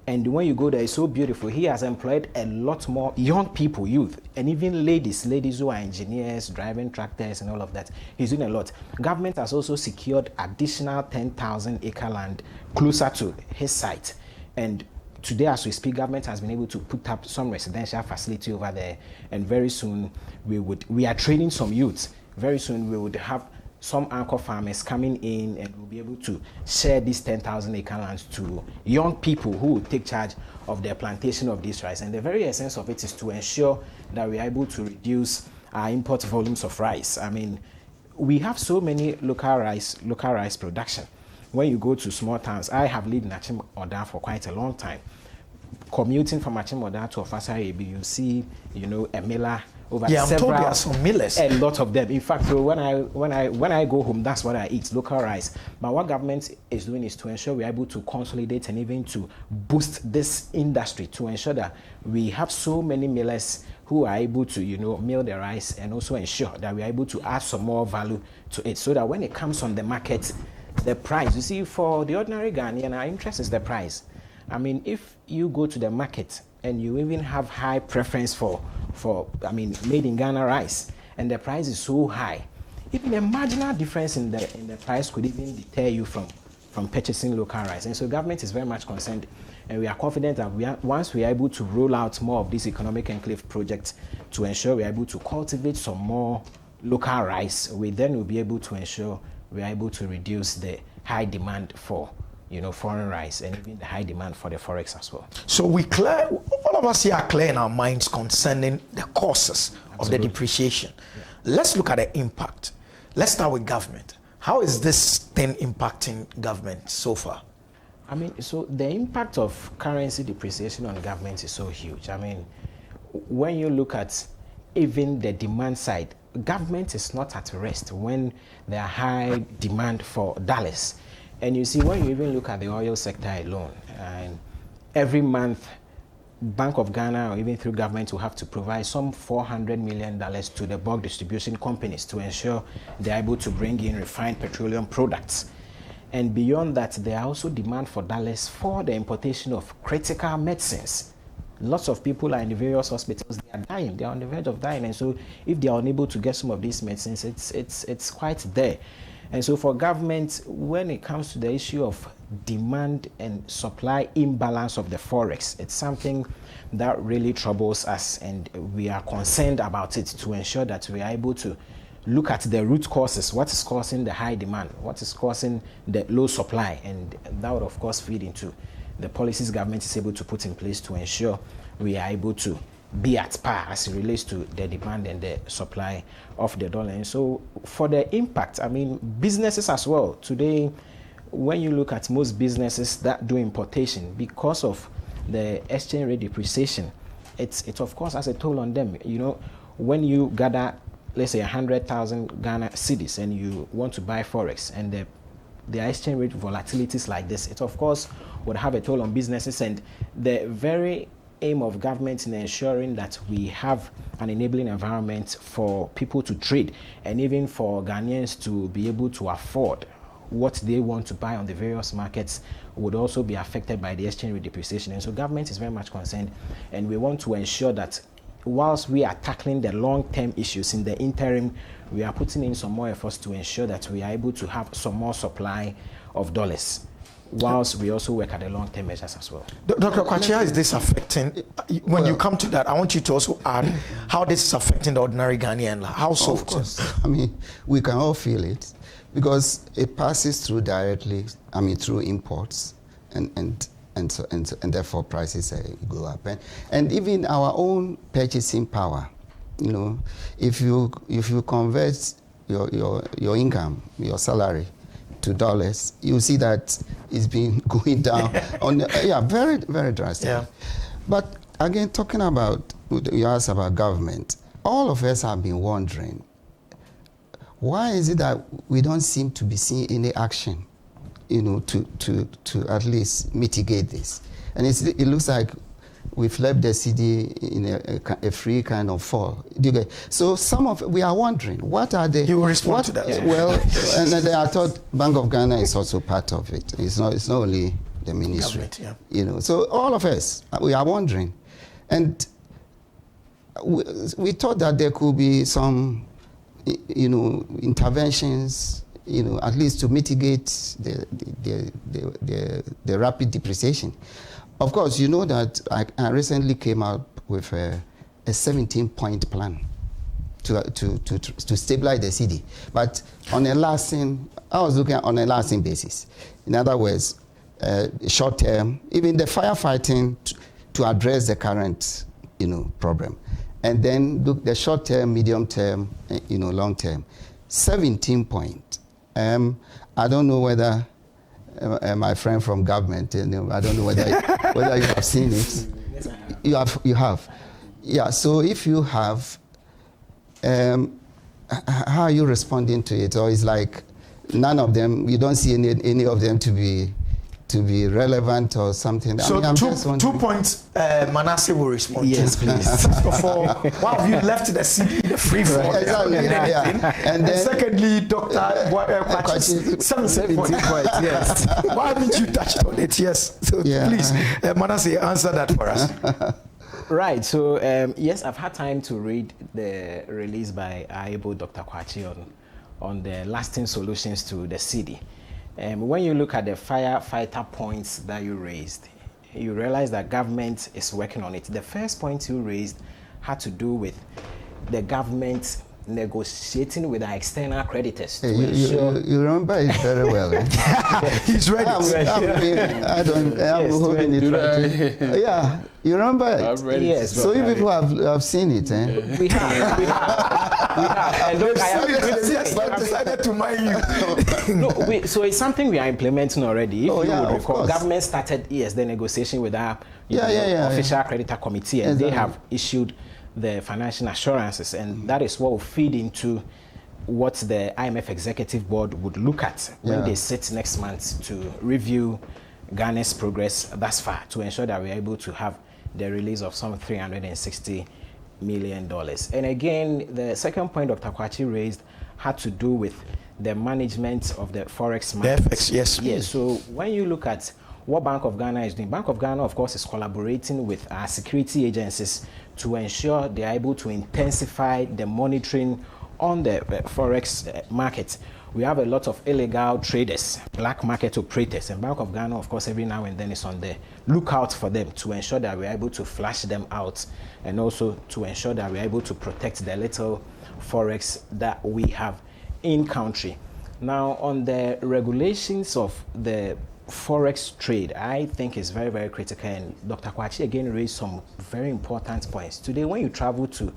And when you go there, it's so beautiful. He has employed a lot more young people, youth, and even ladies who are engineers, driving tractors and all of that. He's doing a lot. Government has also secured additional 10,000 acre land closer to his site. And today, as we speak, government has been able to put up some residential facility over there. And very soon, we are training some youths. Very soon, we would have some anchor farmers coming in, and will be able to share these 10,000 acre lands to young people who will take charge of their plantation of this rice. And the very essence of it is to ensure that we are able to reduce our import volumes of rice. We have so many local rice production. When you go to small towns, I have lived in Achim Oda for quite a long time. Commuting from Achim Oda to Ofasa, you see, a miller over several. I'm told there are some millers. A lot of them. In fact, so when I go home, that's what I eat, local rice. But what government is doing is to ensure we're able to consolidate and even to boost this industry, to ensure that we have so many millers who are able to, mill the rice, and also ensure that we're able to add some more value to it, so that when it comes on the market, the price. You see, for the ordinary Ghanaian, our interest is the price. I mean, if you go to the market and you even have high preference for made in Ghana rice, and the price is so high, even a marginal difference in the price could even deter you from purchasing local rice. And so government is very much concerned, and we are confident that once we are able to roll out more of these economic enclave projects to ensure we are able to cultivate some more local rice, we then will be able to ensure we are able to reduce the high demand for foreign rice, and even the high demand for the forex as well. So all of us here are clear in our minds concerning the causes of the depreciation. Yeah. Let's look at the impact. Let's start with government. How is this thing impacting government so far? I mean, so the impact of currency depreciation on government is so huge. I mean, when you look at even the demand side, government is not at rest when there are high demand for dollars. And you see, when you even look at the oil sector alone, and every month, Bank of Ghana or even through government will have to provide some $400 million to the bulk distribution companies to ensure they're able to bring in refined petroleum products. And beyond that, there are also demand for dollars for the importation of critical medicines. Lots of people are in the various hospitals, they are dying, they are on the verge of dying. And so if they are unable to get some of these medicines, it's quite there. And so for government, when it comes to the issue of demand and supply imbalance of the forex, it's something that really troubles us, and we are concerned about it to ensure that we are able to look at the root causes. What is causing the high demand? What is causing the low supply? And that would, of course, feed into the policies government is able to put in place to ensure we are able to be at par as it relates to the demand and the supply of the dollar. And so for the impact, I mean, businesses as well. Today, when you look at most businesses that do importation, because of the exchange rate depreciation, it of course has a toll on them. You know, when you gather, let's say 100,000 Ghana cedis and you want to buy forex, and the exchange rate volatilities like this, it of course would have a toll on businesses. And the very aim of government in ensuring that we have an enabling environment for people to trade, and even for Ghanaians to be able to afford what they want to buy on the various markets, would also be affected by the exchange rate depreciation. And so government is very much concerned, and we want to ensure that whilst we are tackling the long-term issues, in the interim, we are putting in some more efforts to ensure that we are able to have some more supply of dollars, whilst we also work at the long-term measures as well. Dr. Kwachia, is this affecting, when you come to that, I want you to also add how this is affecting the ordinary Ghanaian household. Of course. I mean, we can all feel it, because it passes through directly, I mean, through imports, and therefore prices go up. And even our own purchasing power, you know, if you convert your income, your salary, to dollars, you see that it's been going down very, very drastic. Yeah. But again, talking about, you asked about government, all of us have been wondering, why is it that we don't seem to be seeing any action, you know, to at least mitigate this? And it looks like we've left the Cedi in a free kind of fall. So we are wondering, what are the... You will respond to that. Yeah. Well, and then I thought Bank of Ghana is also part of it. It's not only the ministry. Yeah. You know, so all of us, we are wondering. And we thought that there could be some, you know, interventions, you know, at least to mitigate the rapid depreciation. Of course, you know that I recently came out with a 17-point plan to stabilize the Cedi, but I was looking at on a lasting basis. In other words, short term, even the firefighting to address the current, you know, problem, and then look the short term, medium term, you know, long term. 17 point. I don't know whether. My friend from government, you know, I don't know whether you have seen it. Yes, You have. Yeah, so if you have, how are you responding to it? Or it's like none of them, you don't see any of them to be to be relevant or something. So I'm two, just 2 wondering. points, Manasseh will respond. Yes, to. please. First of all, why have you left the city, the free fall? Exactly, yeah. And then secondly, Dr. Kwachi, 17 points. Yes. Why haven't you touched on it? Yes. So Yeah. please, Manasseh, answer that for us. Right. So yes, I've had time to read the release by Aibo Dr. Kwachi on the lasting solutions to the city. When you look at the firefighter points that you raised, you realize that government is working on it. The first point you raised had to do with the government negotiating with our external creditors. Hey, you remember it very well. Eh? He's ready. I'm hoping it right. Yeah, you remember it? I'm ready. Yes, So you people have seen it, eh? We have. And look, I've decided to mind you. No, so it's something we are implementing already. If you yeah, would of recall, course. government started the negotiation with our Yeah, official creditor committee, and they Exactly. have issued the financial assurances, and that is what will feed into what the IMF executive board would look at when they sit next month to review Ghana's progress thus far, to ensure that we're able to have the release of some $360 million. And again, the second point Dr. Kwachi raised had to do with the management of the forex market. FX, yes. Yes. So when you look at what Bank of Ghana is doing, Bank of Ghana, of course, is collaborating with our security agencies to ensure they are able to intensify the monitoring on the forex market. We have a lot of illegal traders, black market operators, and Bank of Ghana, of course, every now and then is on the lookout for them to ensure that we're able to flash them out, and also to ensure that we're able to protect the little forex that we have in country. Now, on the regulations of the forex trade, I think is very, very critical, and Dr. Kwachi again raised some very important points. Today, when you travel to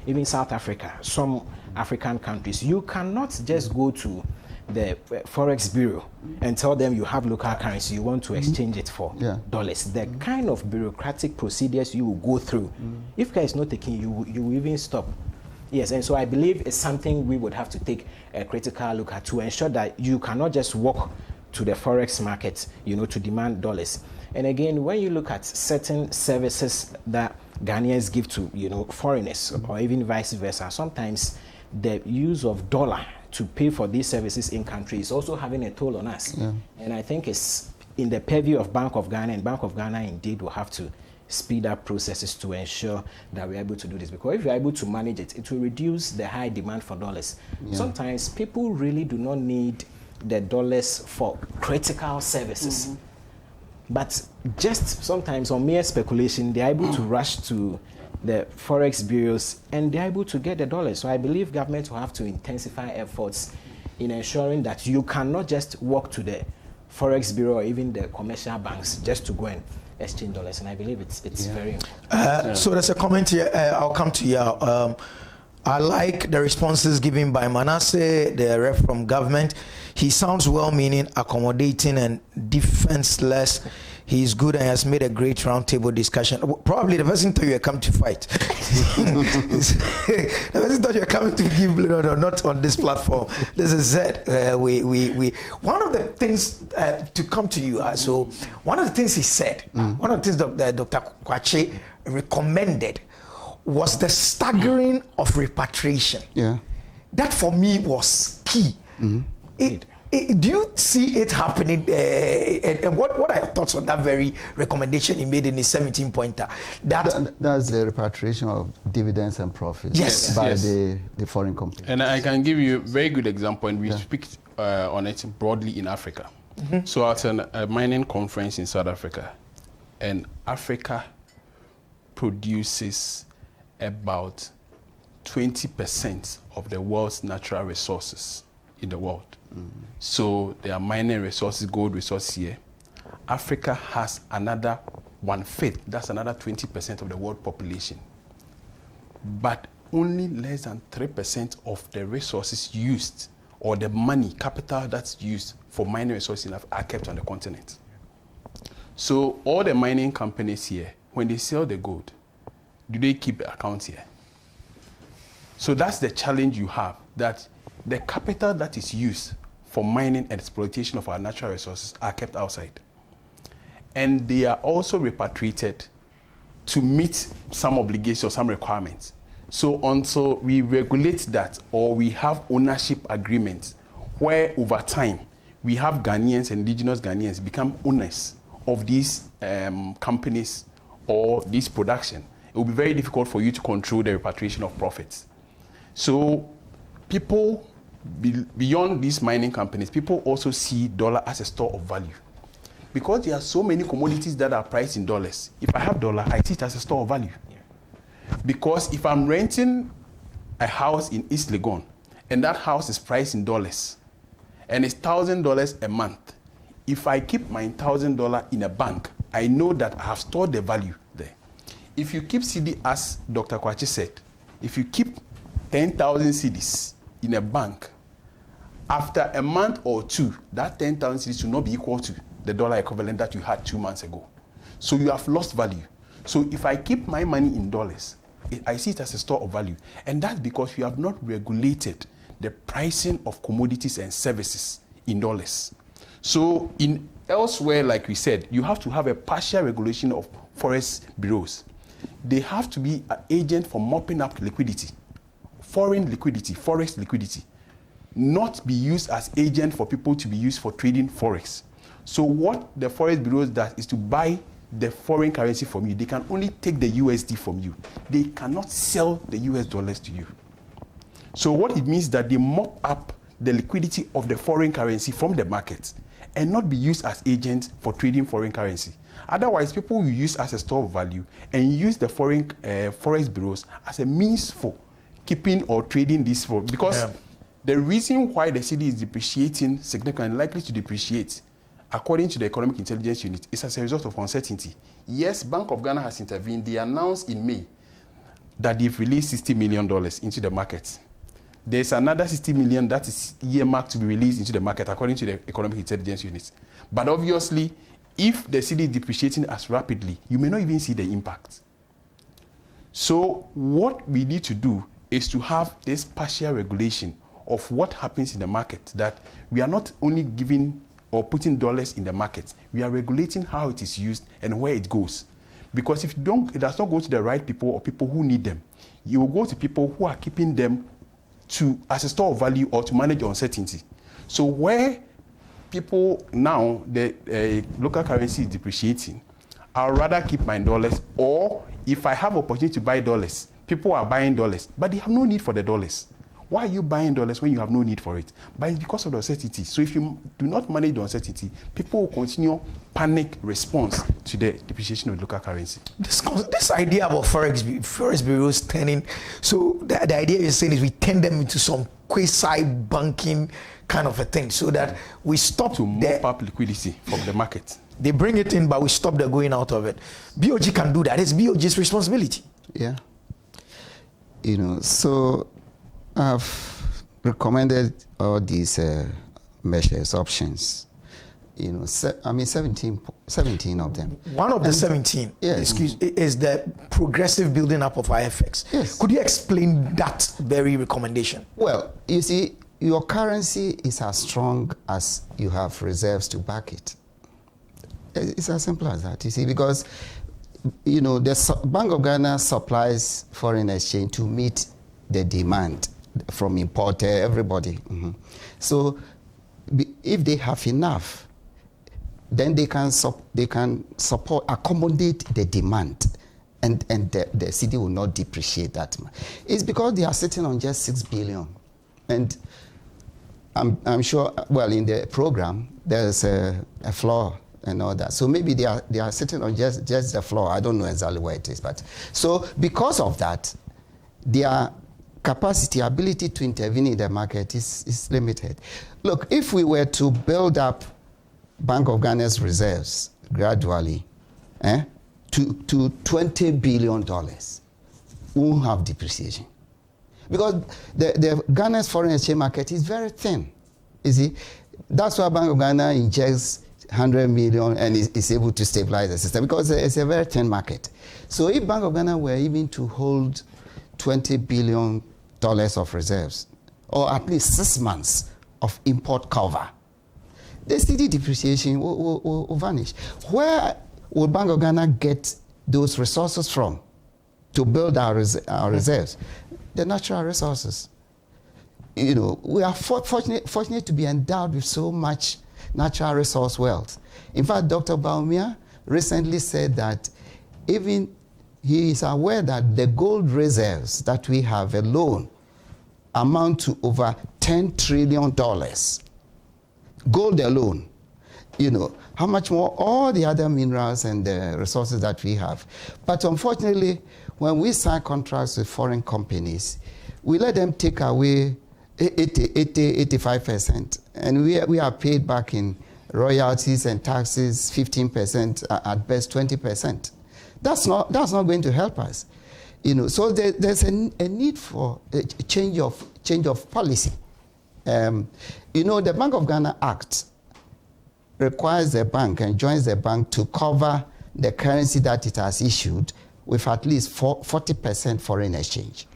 even South Africa, some African countries, you cannot just go to the Forex Bureau and tell them you have local currency, you want to exchange it for dollars. The kind of bureaucratic procedures you will go through, if care is not taken, you will even stop. Yes, and so I believe it's something we would have to take a critical look at to ensure that you cannot just walk to the forex market, to demand dollars. And again, when you look at certain services that Ghanaians give to, foreigners, or even vice versa, sometimes the use of dollar to pay for these services in country is also having a toll on us. Yeah. And I think it's in the purview of Bank of Ghana, and Bank of Ghana indeed will have to speed up processes to ensure that we're able to do this. Because if you're able to manage it, it will reduce the high demand for dollars. Yeah. Sometimes people really do not need the dollars for critical services. But just sometimes on mere speculation, they're able to rush to the forex bureaus and they're able to get the dollars. So I believe government will have to intensify efforts in ensuring that you cannot just walk to the forex bureau or even the commercial banks just to go and exchange dollars. And I believe it's very important. So there's a comment here. I'll come to you. I like the responses given by Manasseh, the rep from government. He sounds well-meaning, accommodating, and defenseless. He's good and has made a great roundtable discussion. Probably the person thought you were coming to fight. The person thought you were coming to give blood, or not on this platform. This is it. One of the things to come to you. So one of the things he said, one of the things Dr. Kwachi recommended, was the staggering of repatriation. Yeah, that for me was key. Do you see it happening? And what are your thoughts on that very recommendation he made in his 17-pointer? That's the repatriation of dividends and profits by the foreign company. And I can give you a very good example, and we speak on it broadly in Africa. So at a mining conference in South Africa, and Africa produces about 20% of the world's natural resources in the world. So there are mining resources, gold resources here. Africa has another 1/5, that's another 20% of the world population. But only less than 3% of the resources used, or the money, capital that's used for mining resources are kept on the continent. So all the mining companies here, when they sell the gold, do they keep accounts here? So that's the challenge you have, that the capital that is used for mining and exploitation of our natural resources are kept outside. and they are also repatriated to meet some obligations or some requirements. So until we regulate that, or we have ownership agreements where over time we have Ghanaians and indigenous Ghanaians become owners of these companies or this production, it will be very difficult for you to control the repatriation of profits. So people, beyond these mining companies, people also see dollar as a store of value. Because there are so many commodities that are priced in dollars. If I have dollar, I see it as a store of value. Because if I'm renting a house in East Legon, and that house is priced in dollars, and it's $1,000 a month, if I keep my $1,000 in a bank, I know that I have stored the value there. If you keep Cedi, as Dr. Kwachi said, if you keep 10,000 cedis in a bank, after a month or two, that 10,000 cedis will not be equal to the dollar equivalent that you had 2 months ago. So you have lost value. So if I keep my money in dollars, I see it as a store of value. And that's because we have not regulated the pricing of commodities and services in dollars. So in elsewhere, like we said, you have to have a partial regulation of forest bureaus. They have to be an agent for mopping up liquidity, foreign liquidity, forex liquidity, not be used as agent for people to be used for trading forex. So what the forest bureaus does is to buy the foreign currency from you. They can only take the USD from you. They cannot sell the US dollars to you. So what it means that they mop up the liquidity of the foreign currency from the market and not be used as agents for trading foreign currency. Otherwise, people will use as a store of value and use the foreign forex bureaus as a means for keeping or trading this for. Because the reason why the cedi is depreciating significantly, likely to depreciate, according to the Economic Intelligence Unit, is as a result of uncertainty. Yes, Bank of Ghana has intervened. They announced in May that they've released $60 million into the market. There's another 60 million that is earmarked to be released into the market, according to the Economic Intelligence Unit. But obviously, if the cedi is depreciating as rapidly, you may not even see the impact. So what we need to do is to have this partial regulation of what happens in the market, that we are not only giving or putting dollars in the market, we are regulating how it is used and where it goes. Because if you don't, it does not go to the right people or people who need them. You will go to people who are keeping them as a store of value or to manage uncertainty. So where people now, the local currency is depreciating, I'd rather keep my dollars, or if I have opportunity to buy dollars, people are buying dollars, but they have no need for the dollars. Why are you buying dollars when you have no need for it? But it's because of the uncertainty. So if you do not manage the uncertainty, people will continue panic response to the depreciation of the local currency. This idea about forex bureaus turning, so the idea you're saying is we turn them into some quasi-banking kind of a thing, so that we stop to mop up liquidity from the market. They bring it in, but we stop the going out of it. BOG can do that. It's BOG's responsibility. Yeah. So I've recommended all these measures, options. 17 of them. One of the 17, yes, is the progressive building up of IFX. Yes. Could you explain that very recommendation? Well, you see, your currency is as strong as you have reserves to back it. It's as simple as that, you see, because, the Bank of Ghana supplies foreign exchange to meet the demand from importer, everybody. So if they have enough, then they can support, accommodate the demand, and the cedi will not depreciate that much. It's because they are sitting on just 6 billion. And I'm sure, well, in the program, there's a floor and all that. So maybe they are sitting on just the floor. I don't know exactly where it is. But so because of that, their capacity, ability to intervene in the market is limited. Look, if we were to build up Bank of Ghana's reserves gradually to $20 billion, we won't have depreciation. Because the Ghana's foreign exchange market is very thin. You see, that's why Bank of Ghana injects 100 million and is able to stabilize the system, because it's a very thin market. So if Bank of Ghana were even to hold $20 billion of reserves, or at least 6 months of import cover, the cedi depreciation will vanish. Where will Bank of Ghana get those resources from to build our reserves? The natural resources. You know, we are fortunate to be endowed with so much natural resource wealth. In fact, Dr. Baumia recently said that even he is aware that the gold reserves that we have alone amount to over $10 trillion. Gold alone. You know, how much more all the other minerals and the resources that we have. But unfortunately, when we sign contracts with foreign companies, we let them take away 85%. And we are paid back in royalties and taxes 15%, at best 20%. That's not going to help us. You know, so there's a need for a change of policy. You know, the Bank of Ghana Act requires the bank and joins the bank to cover the currency that it has issued with at least 40% foreign exchange.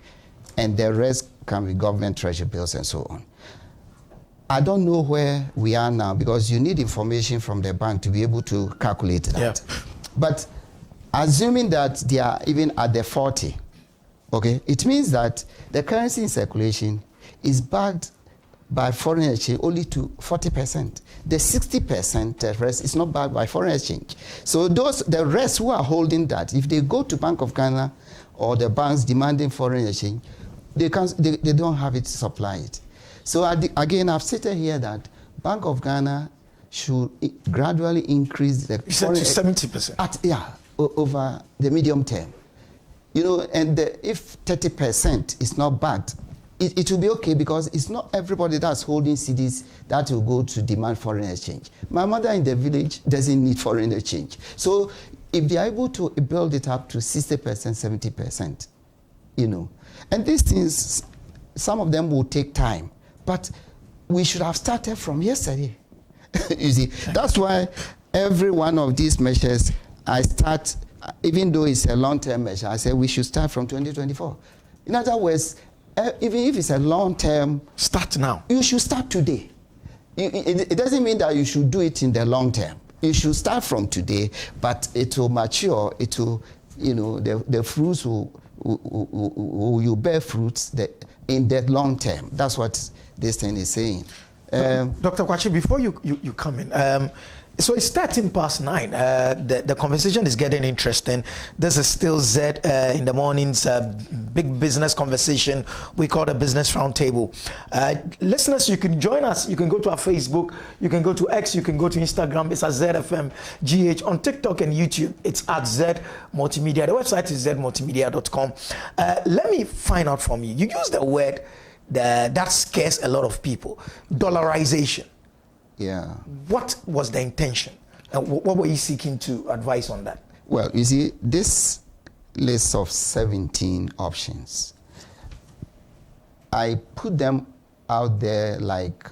And the rest can be government treasury bills and so on. I don't know where we are now because you need information from the bank to be able to calculate that. Yeah. But assuming that they are even at the 40, okay, it means that the currency in circulation is backed by foreign exchange only to 40%. The 60%, the rest is not backed by foreign exchange. So the rest who are holding that, if they go to Bank of Ghana or the banks demanding foreign exchange, they don't have it to supply it. So again, I've stated here that Bank of Ghana should gradually increase the foreign 70%. Over the medium term. You know, and if 30% is not backed, it will be okay because it's not everybody that's holding cedis that will go to demand foreign exchange. My mother in the village doesn't need foreign exchange. So if they are able to build it up to 60%, 70%, you know, and these things, some of them will take time, but we should have started from yesterday. You see, that's why every one of these measures, I start, even though it's a long-term measure, I say we should start from 2024. In other words, even if it's a long-term... Start now. You should start today. It doesn't mean that you should do it in the long term. You should start from today, but it will mature. It will, you know, the fruits will you bear fruits in the long term. That's what this thing is saying. Dr. Kwachi, before you come in, so it's 9:13. The conversation is getting interesting. This is still Zed in the mornings, big business conversation we call the Business Roundtable. Listeners, you can join us. You can go to our Facebook. You can go to X. You can go to Instagram. It's at ZFMGH. On TikTok and YouTube, it's at Zed Multimedia. The website is zmultimedia.com. Let me find out from you. You use the word that scares a lot of people, dollarization. Yeah. What was the intention? What were you seeking to advise on that? Well, you see, this list of 17 options, I put them out there like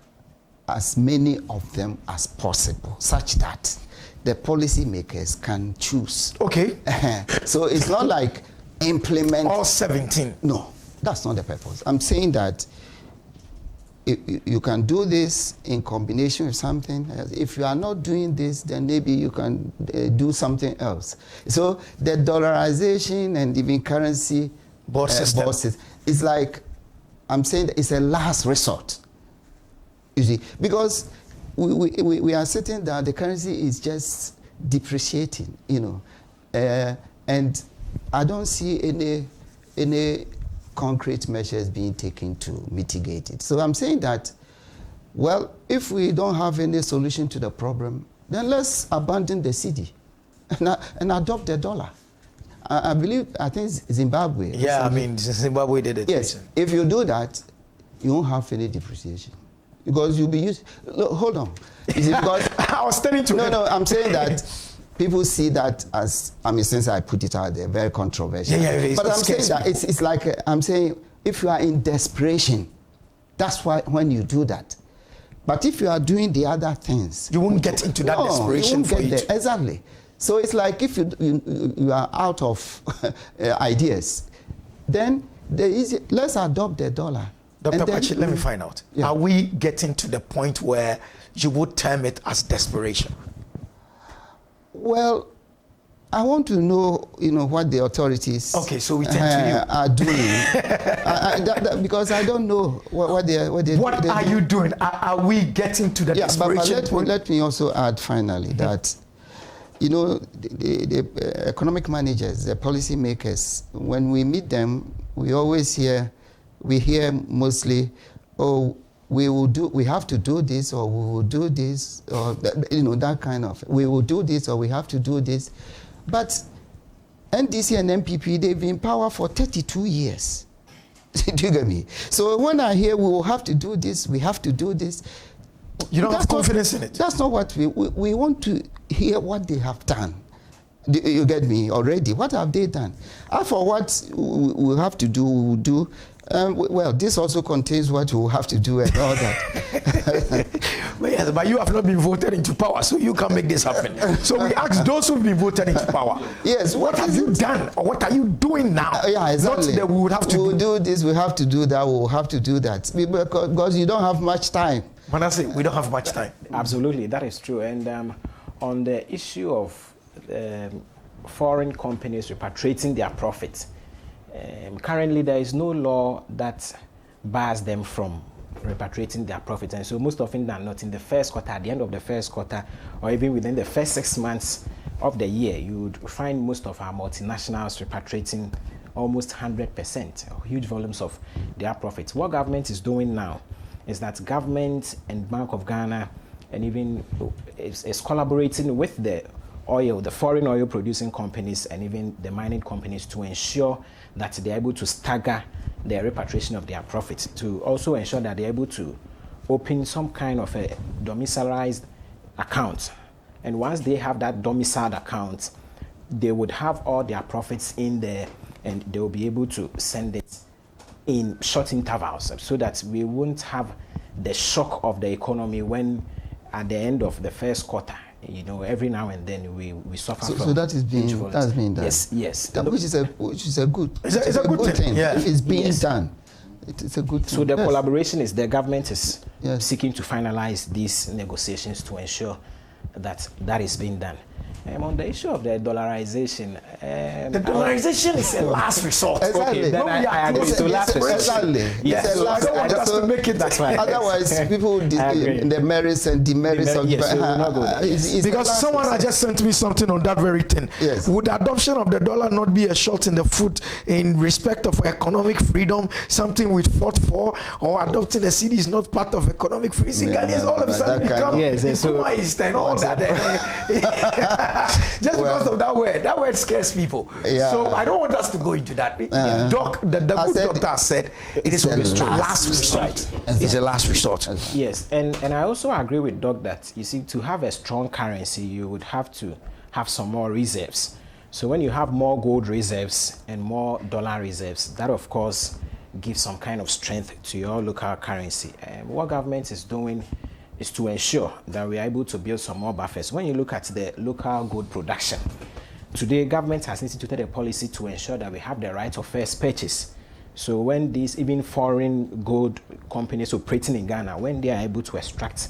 as many of them as possible, such that the policymakers can choose. Okay. So it's not like implement all 17. No, that's not the purpose. I'm saying that you can do this in combination with something else. If you are not doing this, then maybe you can do something else. So the dollarization and even currency board system is like, I'm saying that it's a last resort. You see, because we are certain that the currency is just depreciating, you know, and I don't see any concrete measures being taken to mitigate it. So I'm saying that, well, if we don't have any solution to the problem, then let's abandon the cedi and adopt the dollar. I think Zimbabwe. Yeah, I mean, Zimbabwe did it. Yes, if you do that, you won't have any depreciation. Because you'll be used... Look, hold on. Is it because... I was telling you... No, I'm saying that people see that as, I mean, since I put it out there, very controversial. Yeah, but I'm saying that it's like, I'm saying, if you are in desperation, that's why when you do that. But if you are doing the other things... You won't get into that desperation for it. Exactly. So it's like if you are out of ideas, then let's adopt the dollar. Dr. Pachi, let me find out. Yeah. Are we getting to the point where you would term it as desperation? Well, I want to know, what the authorities okay, so we turn to you. Are doing. Because I don't know what they What are you doing? Are we getting to the desperation point? Let me also add finally that, the economic managers, the policy makers, when we meet them, we hear mostly, oh, we have to do this, or we will do this, or that kind of, we will do this, or we have to do this. But NDC and MPP, they've been in power for 32 years. Do you get me? So when I hear we will have to do this, we have to do this, you don't have confidence in it. That's not what we want to hear what they have done. You get me already? What have they done? For what we have to do, we will do. Well, this also contains what we will have to do and all that. But you have not been voted into power, so you can make this happen. So we ask those who've been voted into power. Yes. What have you done, or what are you doing now? Yeah, exactly. Not that we would have to do this, we have to do that, we will have to do that. Because you don't have much time. When I say we don't have much time. Absolutely, that is true. And on the issue of foreign companies repatriating their profits, currently there is no law that bars them from repatriating their profits, and so most often than not in the first quarter, at the end of the first quarter, or even within the first 6 months of the year, you would find most of our multinationals repatriating almost 100%, huge volumes of their profits. What government is doing now is that government and Bank of Ghana and even is collaborating with the foreign oil producing companies and even the mining companies to ensure that they're able to stagger the repatriation of their profits, to also ensure that they're able to open some kind of a domiciliarized account. And once they have that domiciled account, they would have all their profits in there, and they will be able to send it in short intervals, so that we won't have the shock of the economy when at the end of the first quarter, every now and then we suffer from. So that is being done. Yes. Which is a good. It's a good thing. Yeah. If it's being done, it's a good thing. So the collaboration is the government is seeking to finalize these negotiations to ensure that is being done. On the issue of the dollarization, the dollarization is a last resort. Exactly. Okay, then I agree. So last resort. Exactly. Yes. It's a last resort. To make it. That's right. Otherwise, people the merits and demerits of because someone has just sent me something on that very thing. Yes. Would the adoption of the dollar not be a shot in the foot in respect of economic freedom, something we fought for, or adopting the Cedi is not part of economic freedom? Ghanaians all of a sudden become and all that. Just because of that word scares people. Yeah. So I don't want us to go into that. The good doctor said it is a last resort. It's a last resort. Yes, and I also agree with Doc that, you see, to have a strong currency, you would have to have some more reserves. So when you have more gold reserves and more dollar reserves, that of course gives some kind of strength to your local currency. What government is doing is to ensure that we are able to build some more buffers. When you look at the local gold production, today government has instituted a policy to ensure that we have the right of first purchase. So when these even foreign gold companies operating in Ghana, when they are able to extract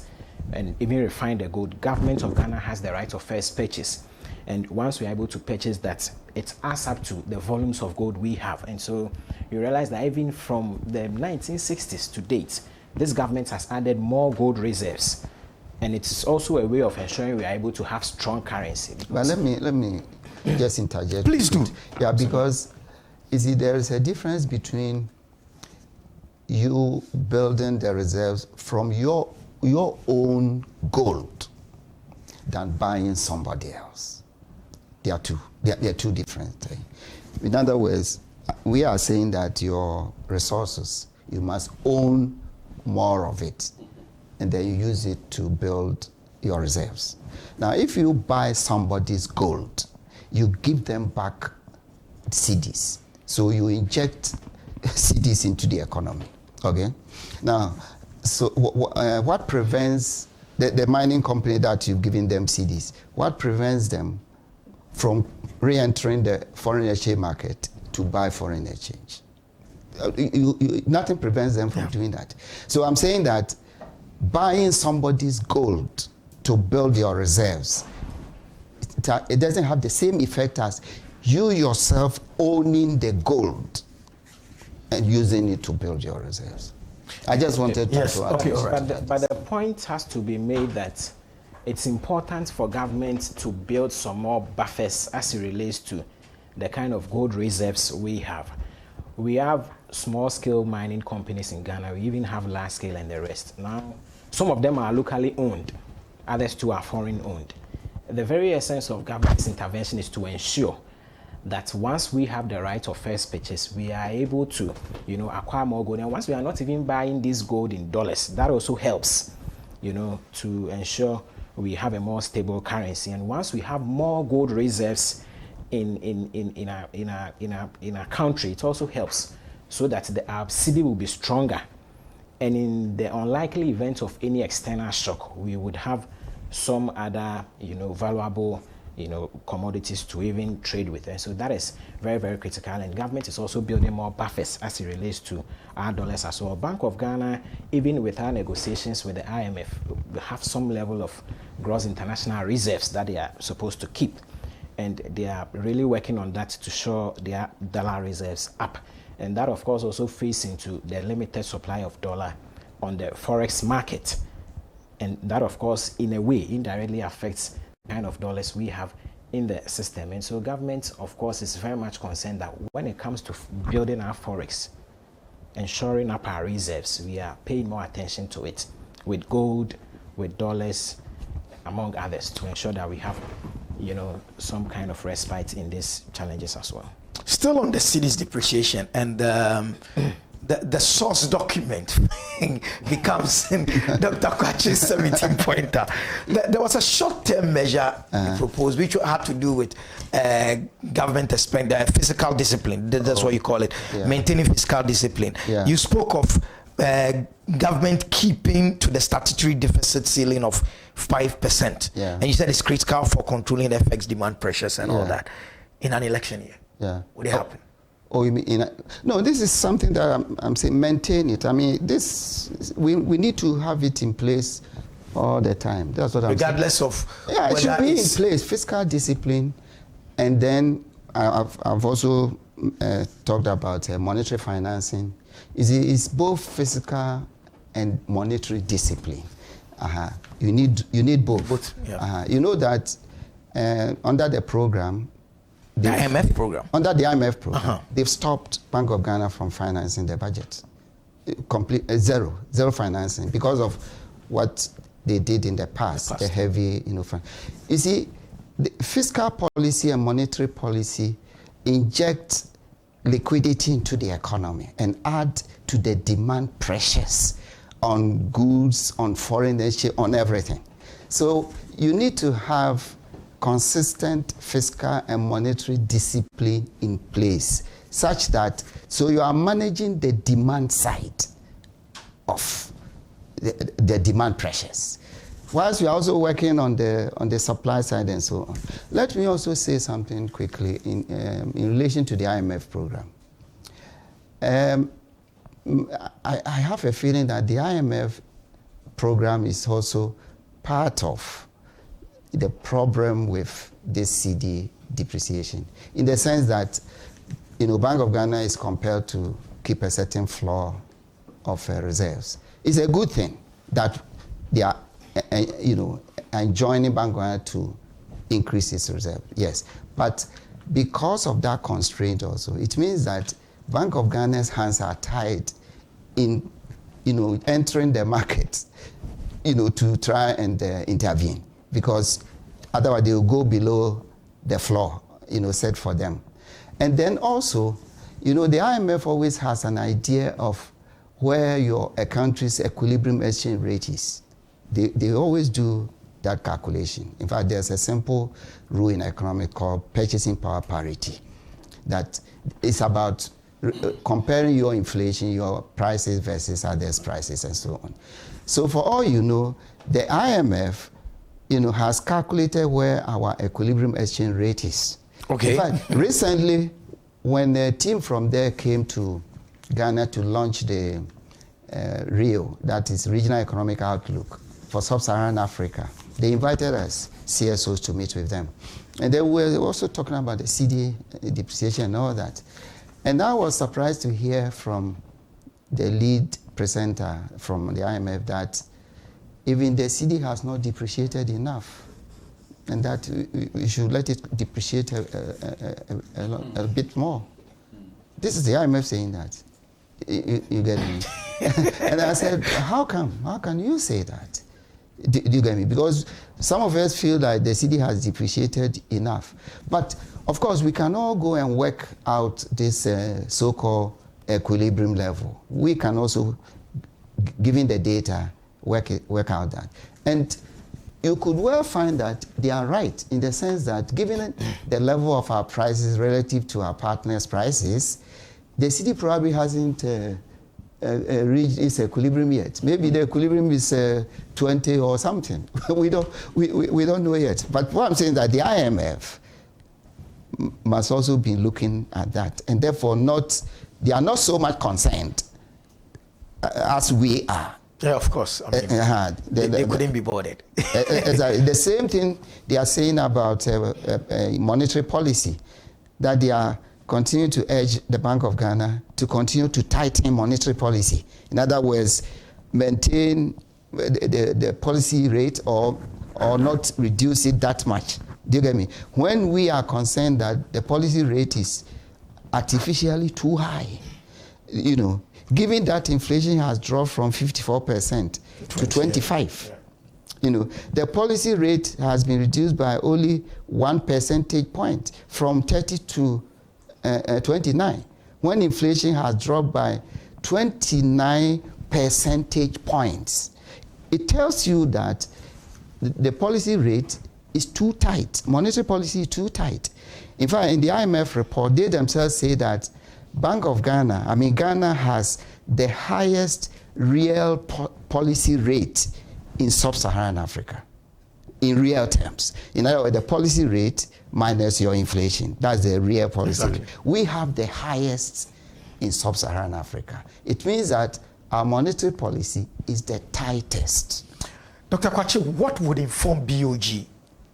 and even refine the gold, government of Ghana has the right of first purchase. And once we are able to purchase that, it adds up to the volumes of gold we have. And so you realize that even from the 1960s to date, this government has added more gold reserves, and it's also a way of ensuring we are able to have strong currency. But let me just interject. Please do. Yeah, because you see, there is a difference between you building the reserves from your own gold than buying somebody else. They are two different things. In other words, we are saying that your resources, you must own more of it, and then you use it to build your reserves. Now, if you buy somebody's gold, you give them back Cedis. So you inject Cedis into the economy. Okay? Now, so what prevents the mining company that you've given them Cedis, what prevents them from re-entering the foreign exchange market to buy foreign exchange? Nothing prevents them from doing that. So I'm saying that buying somebody's gold to build your reserves, it doesn't have the same effect as you yourself owning the gold and using it to build your reserves. I just wanted to Yes, okay, all right. But the point has to be made that it's important for government to build some more buffers as it relates to the kind of gold reserves we have. We have small-scale mining companies in Ghana. We even have large-scale and the rest. Now, some of them are locally owned. Others too are foreign-owned. The very essence of government's intervention is to ensure that once we have the right of first purchase, we are able to, acquire more gold. And once we are not even buying this gold in dollars, that also helps, to ensure we have a more stable currency. And once we have more gold reserves in our country, it also helps so that our cedi will be stronger. And in the unlikely event of any external shock, we would have some other, valuable, commodities to even trade with. And so that is very, very critical. And government is also building more buffers as it relates to our dollars as well. Bank of Ghana, even with our negotiations with the IMF, we have some level of gross international reserves that they are supposed to keep. And they are really working on that to shore their dollar reserves up. And that, of course, also feeds into the limited supply of dollar on the forex market. And that, of course, in a way, indirectly affects the kind of dollars we have in the system. And so government, of course, is very much concerned that when it comes to building our forex, ensuring up our reserves, we are paying more attention to it with gold, with dollars, among others, to ensure that we have some kind of respite in these challenges as well. Still on the cedi's depreciation, and the source document becomes Dr. Kwachi's 17-pointer. There was a short-term measure proposed, which had to do with government fiscal discipline. That's what you call it, maintaining fiscal discipline. Yeah. You spoke of government keeping to the statutory deficit ceiling of 5%. Yeah. And you said it's critical for controlling the FX demand pressures and all that in an election year. Yeah. Would it happen? Oh, you mean no, this is something that I'm saying maintain it. I mean, we need to have it in place all the time. That's what I'm saying. Regardless of it should be in place, fiscal discipline. And then I've also talked about monetary financing. It's both physical and monetary discipline. You need both. You know that under the program, the IMF program. Under the IMF program, they've stopped Bank of Ghana from financing the budget. Zero financing because of what they did in the past. The heavy, You see, the fiscal policy and monetary policy inject liquidity into the economy and add to the demand pressures on goods, on foreign exchange, on everything. So you need to have consistent fiscal and monetary discipline in place such that you are managing the demand side of the demand pressures whilst we are also working on the supply side and so on. Let me also say something quickly in relation to the IMF program. I have a feeling that the IMF program is also part of the problem with this cedi depreciation, in the sense that Bank of Ghana is compelled to keep a certain floor of reserves. It's a good thing that they are enjoining Bank of Ghana to increase its reserve. Yes, but because of that constraint also, it means that Bank of Ghana's hands are tied in entering the market to try and intervene, because otherwise they will go below the floor, set for them. And then also, the IMF always has an idea of where a country's equilibrium exchange rate is. They always do that calculation. In fact, there's a simple rule in economics called purchasing power parity, that is about comparing your inflation, your prices versus others' prices, and so on. So for all you know, the IMF, has calculated where our equilibrium exchange rate is. Okay. In fact, recently, when a team from there came to Ghana to launch the REO, that is Regional Economic Outlook for Sub-Saharan Africa. They invited us, CSOs, to meet with them. And they were also talking about the Cedi depreciation and all that. And I was surprised to hear from the lead presenter from the IMF that even the Cedi has not depreciated enough, and that we should let it depreciate a bit more. This is the IMF saying that. You get me? And I said, how come? How can you say that? Do you get me? Because some of us feel like the Cedi has depreciated enough. But of course, we can all go and work out this so-called equilibrium level. We can also, given the data, work out that. And you could well find that they are right in the sense that given the level of our prices relative to our partners' prices, the Cedi probably hasn't reached its equilibrium yet. Maybe the equilibrium is 20 or something. we don't know yet. But what I'm saying is that the IMF must also be looking at that, and therefore they are not so much concerned as we are. Yeah, of course. I mean, they couldn't be bothered. The same thing they are saying about monetary policy, that they are continuing to urge the Bank of Ghana to continue to tighten monetary policy. In other words, maintain the policy rate or not reduce it that much. Do you get me? When we are concerned that the policy rate is artificially too high, you know, given that inflation has dropped from 54% to 25%, you know, the policy rate has been reduced by only 1 percentage point from 30 to 29, when inflation has dropped by 29 percentage points. It tells you that the policy rate is too tight. Monetary policy is too tight. In fact, in the IMF report, they themselves say that Ghana has the highest real policy rate in sub-Saharan Africa, in real terms. In other words, the policy rate minus your inflation. That's the real policy rate. We have the highest in sub-Saharan Africa. It means that our monetary policy is the tightest. Dr. Kwache, what would inform BOG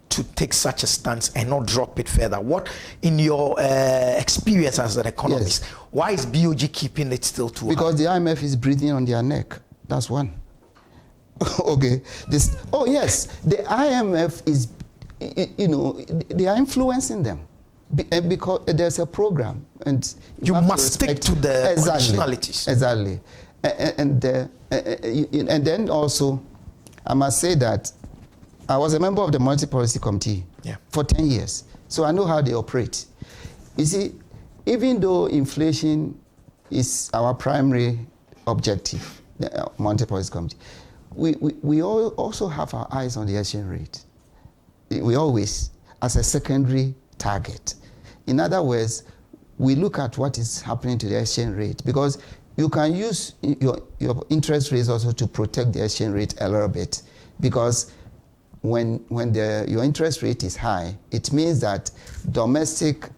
to take such a stance and not drop it further? What, in your experience as an economist, why is BOG keeping it still too high? Because the IMF is breathing on their neck. That's one. Okay. Yes, the IMF is, you know, they are influencing them because there's a program, and you must stick to the conditionalities. Exactly, and then also, I must say that I was a member of the Monetary Policy Committee for 10 years, so I know how they operate. You see, even though inflation is our primary objective, the Monetary Policy Committee, we all also have our eyes on the exchange rate. We always, as a secondary target. In other words, we look at what is happening to the exchange rate, because you can use your interest rates also to protect the exchange rate a little bit, because when your interest rate is high, it means that domestic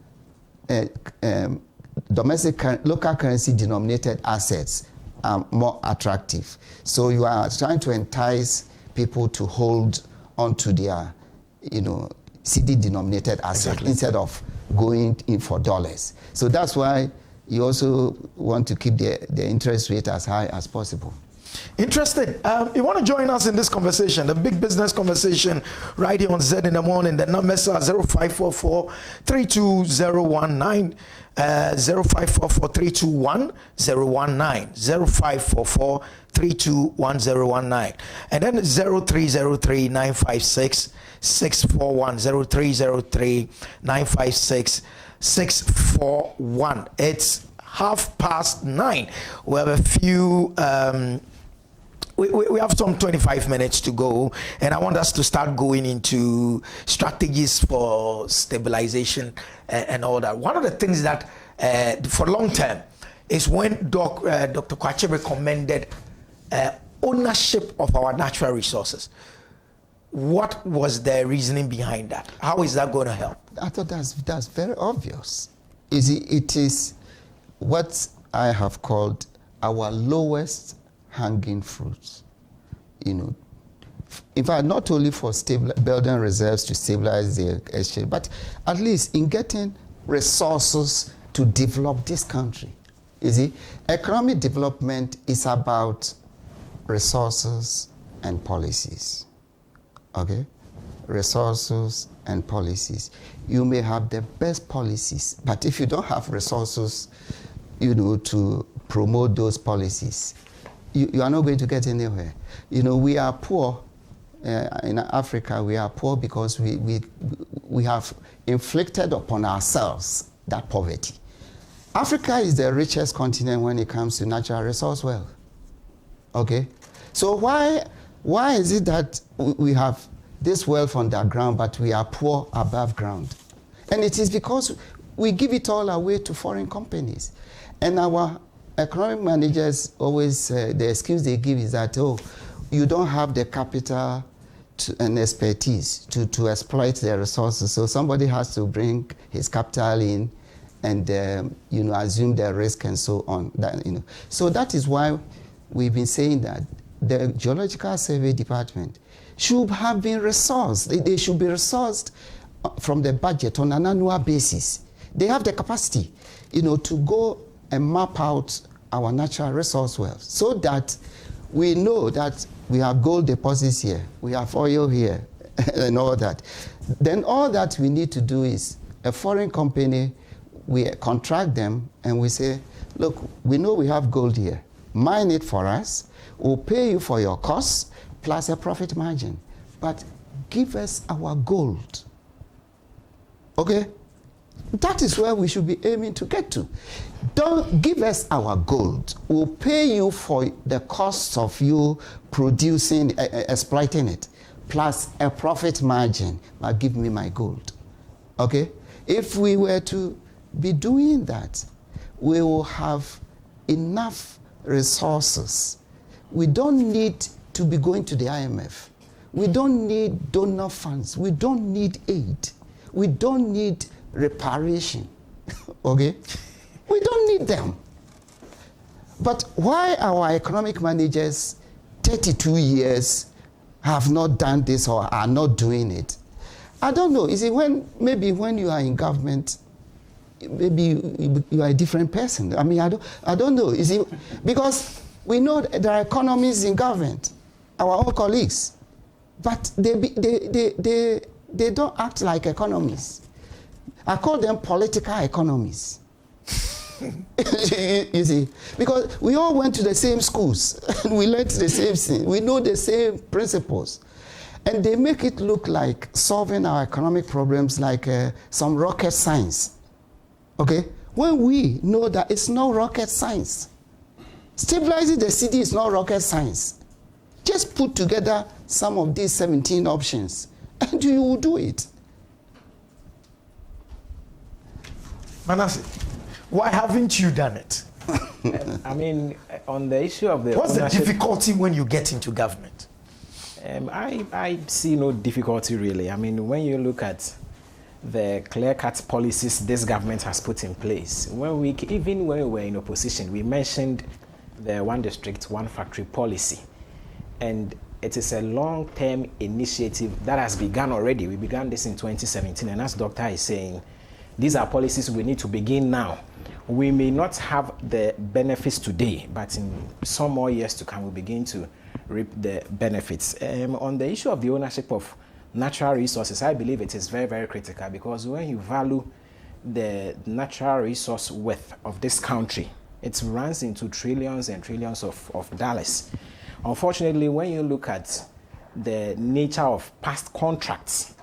local currency denominated assets are more attractive. So you are trying to entice people to hold onto their, you know, Cedi denominated assets instead of going in for dollars. So that's why you also want to keep the interest rate as high as possible. Interesting. You want to join us in this conversation, the big business conversation, right here on Z in the morning. The numbers are 0544-32019, 0544-321-019, 0544-321-019, and then 0303-956-641, 0303-956-641. It's 9:30. We have a few we have some 25 minutes to go, and I want us to start going into strategies for stabilization and all that. One of the things that for long term is when Dr. Kwache recommended ownership of our natural resources. What was the reasoning behind that? How is that going to help? I thought that's very obvious. It is what I have called our lowest hanging fruits. In fact, not only for building reserves to stabilize the exchange, but at least in getting resources to develop this country. You see, economic development is about resources and policies. Okay? Resources and policies. You may have the best policies, but if you don't have resources, to promote those policies, you are not going to get anywhere. We are poor. In Africa, we are poor because we have inflicted upon ourselves that poverty. Africa is the richest continent when it comes to natural resource wealth. Okay? So why is it that we have this wealth underground, but we are poor above ground? And it is because we give it all away to foreign companies. And our economic managers always, the excuse they give is that, you don't have the capital and expertise to exploit their resources. So somebody has to bring his capital in and assume the risk and so on. So that is why we've been saying that the Geological Survey Department should have been resourced. They should be resourced from the budget on an annual basis. They have the capacity, to go and map out our natural resource wealth so that we know that we have gold deposits here, we have oil here, and all that. Then all that we need to do is a foreign company, we contract them and we say, look, we know we have gold here. Mine it for us. We'll pay you for your costs plus a profit margin. But give us our gold. Okay? That is where we should be aiming to get to. Don't give us our gold. We'll pay you for the costs of you producing, exploiting it, plus a profit margin. But give me my gold. Okay? If we were to be doing that, we will have enough resources. We don't need to be going to the IMF. We don't need donor funds. We don't need aid. We don't need reparation. Okay? We don't need them. But why our economic managers, 32 years, have not done this or are not doing it? I don't know. You see, maybe when you are in government, maybe you are a different person. I mean, I don't know. You see, because we know there are economists in government, our own colleagues, but they don't act like economists. I call them political economists. You see, because we all went to the same schools and we learned the same thing. We know the same principles. And they make it look like solving our economic problems like some rocket science. Okay? When we know that it's not rocket science. Stabilizing the city is not rocket science. Just put together some of these 17 options and you will do it. Manasseh, why haven't you done it? I mean, on the issue of the what's the difficulty when you get into government? I see no difficulty really. I mean, when you look at the clear-cut policies this government has put in place, even when we were in opposition, we mentioned the one district, one factory policy. And it is a long-term initiative that has begun already. We began this in 2017, and as Doctor is saying, these are policies we need to begin now. We may not have the benefits today, but in some more years to come, we'll begin to reap the benefits. On the issue of the ownership of natural resources, I believe it is very, very critical, because when you value the natural resource worth of this country, it runs into trillions and trillions of dollars. Unfortunately, when you look at the nature of past contracts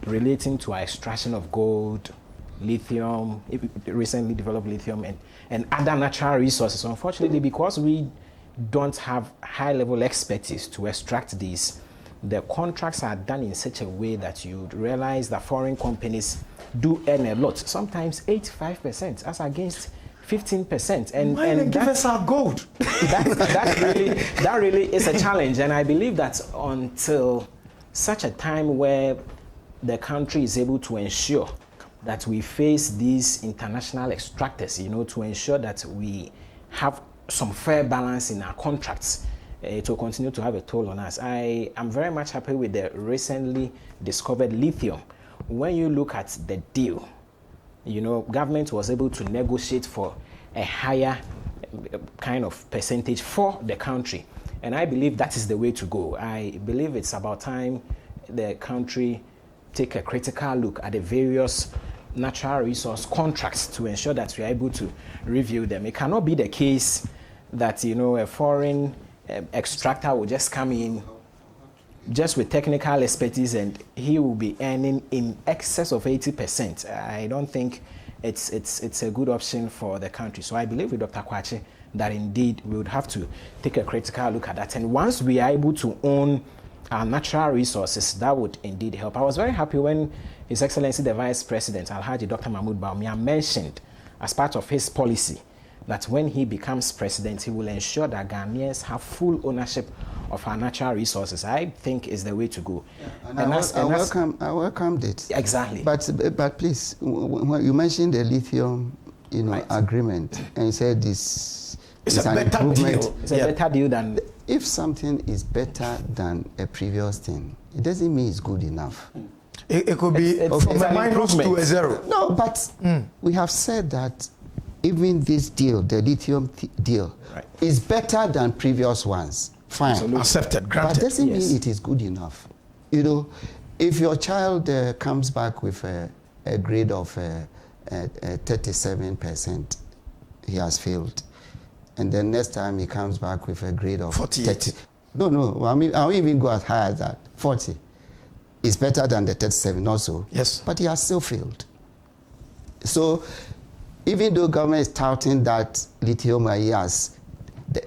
relating to our extraction of gold, lithium, recently developed lithium, and other natural resources, unfortunately, because we don't have high-level expertise to extract these, the contracts are done in such a way that you realize that foreign companies do earn a lot, sometimes 85%, as against 15%. And give us our gold. That really is a challenge. And I believe that until such a time where the country is able to ensure that we face these international extractors, to ensure that we have some fair balance in our contracts, it will continue to have a toll on us. I am very much happy with the recently discovered lithium. When you look at the deal, government was able to negotiate for a higher kind of percentage for the country. And I believe that is the way to go. I believe it's about time the country take a critical look at the various natural resource contracts to ensure that we are able to review them. It cannot be the case that a foreign extractor will just come in just with technical expertise and he will be earning in excess of 80%. I don't think it's a good option for the country. So I believe with Dr. Kwache that indeed we would have to take a critical look at that. And once we are able to own our natural resources, that would indeed help. I was very happy when His Excellency the Vice President, Alhaji Dr. Mahmoud Bawumia, mentioned as part of his policy that when he becomes president, he will ensure that Ghanaians have full ownership of our natural resources. I think is the way to go. Yeah, I welcomed it. Exactly. But please, when you mentioned the lithium, right, agreement, and you said this it's is a an better improvement. deal. It's a better deal than. If something is better than a previous thing, it doesn't mean it's good enough. It could be from a minus to a zero. No, but we have said that even this deal, the lithium deal, right, is better than previous ones. Fine. Absolutely. Accepted, granted. But doesn't mean it is good enough. If your child comes back with a grade of 37%, he has failed. And then next time he comes back with a grade of 48. No. I mean, I'll even go as high as that. 40. It's better than the 37 also. Yes. But he has still failed. So even though government is touting that lithium as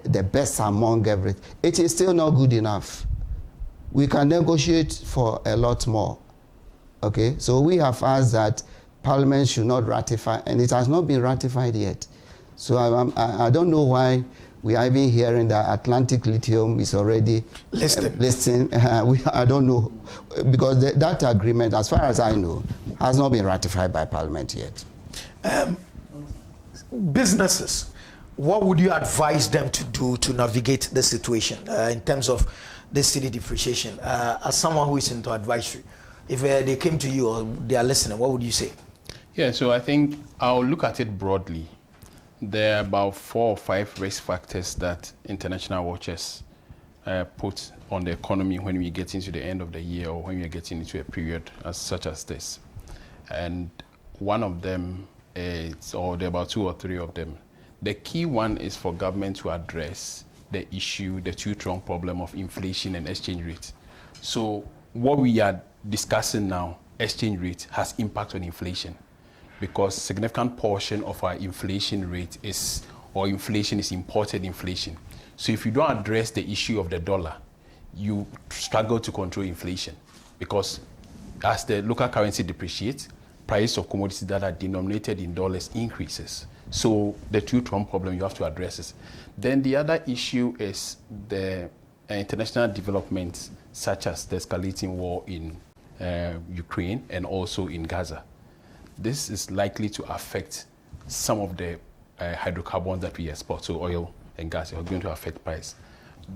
the best among everything, it is still not good enough. We can negotiate for a lot more. Okay? So we have asked that Parliament should not ratify, and it has not been ratified yet. So I don't know why we are even hearing that Atlantic Lithium is already listing. I don't know, because that agreement, as far as I know, has not been ratified by Parliament yet. Businesses, what would you advise them to do to navigate the situation in terms of the cedi depreciation? As someone who is into advisory, if they came to you or they are listening, what would you say? Yeah, so I think I'll look at it broadly. There are about 4 or 5 risk factors that international watchers put on the economy when we get into the end of the year or when we are getting into a period such as this. And one of them is, or there are about 2 or 3 of them. The key one is for government to address the issue, the two-pronged problem of inflation and exchange rate. So what we are discussing now, exchange rate, has impact on inflation, because significant portion of our inflation rate is imported inflation. So if you don't address the issue of the dollar, you struggle to control inflation, because as the local currency depreciates, price of commodities that are denominated in dollars increases. So the two-pronged problem, you have to address this. Then the other issue is the international developments, such as the escalating war in Ukraine and also in Gaza. This is likely to affect some of the hydrocarbons that we export, so oil and gas are going to affect price.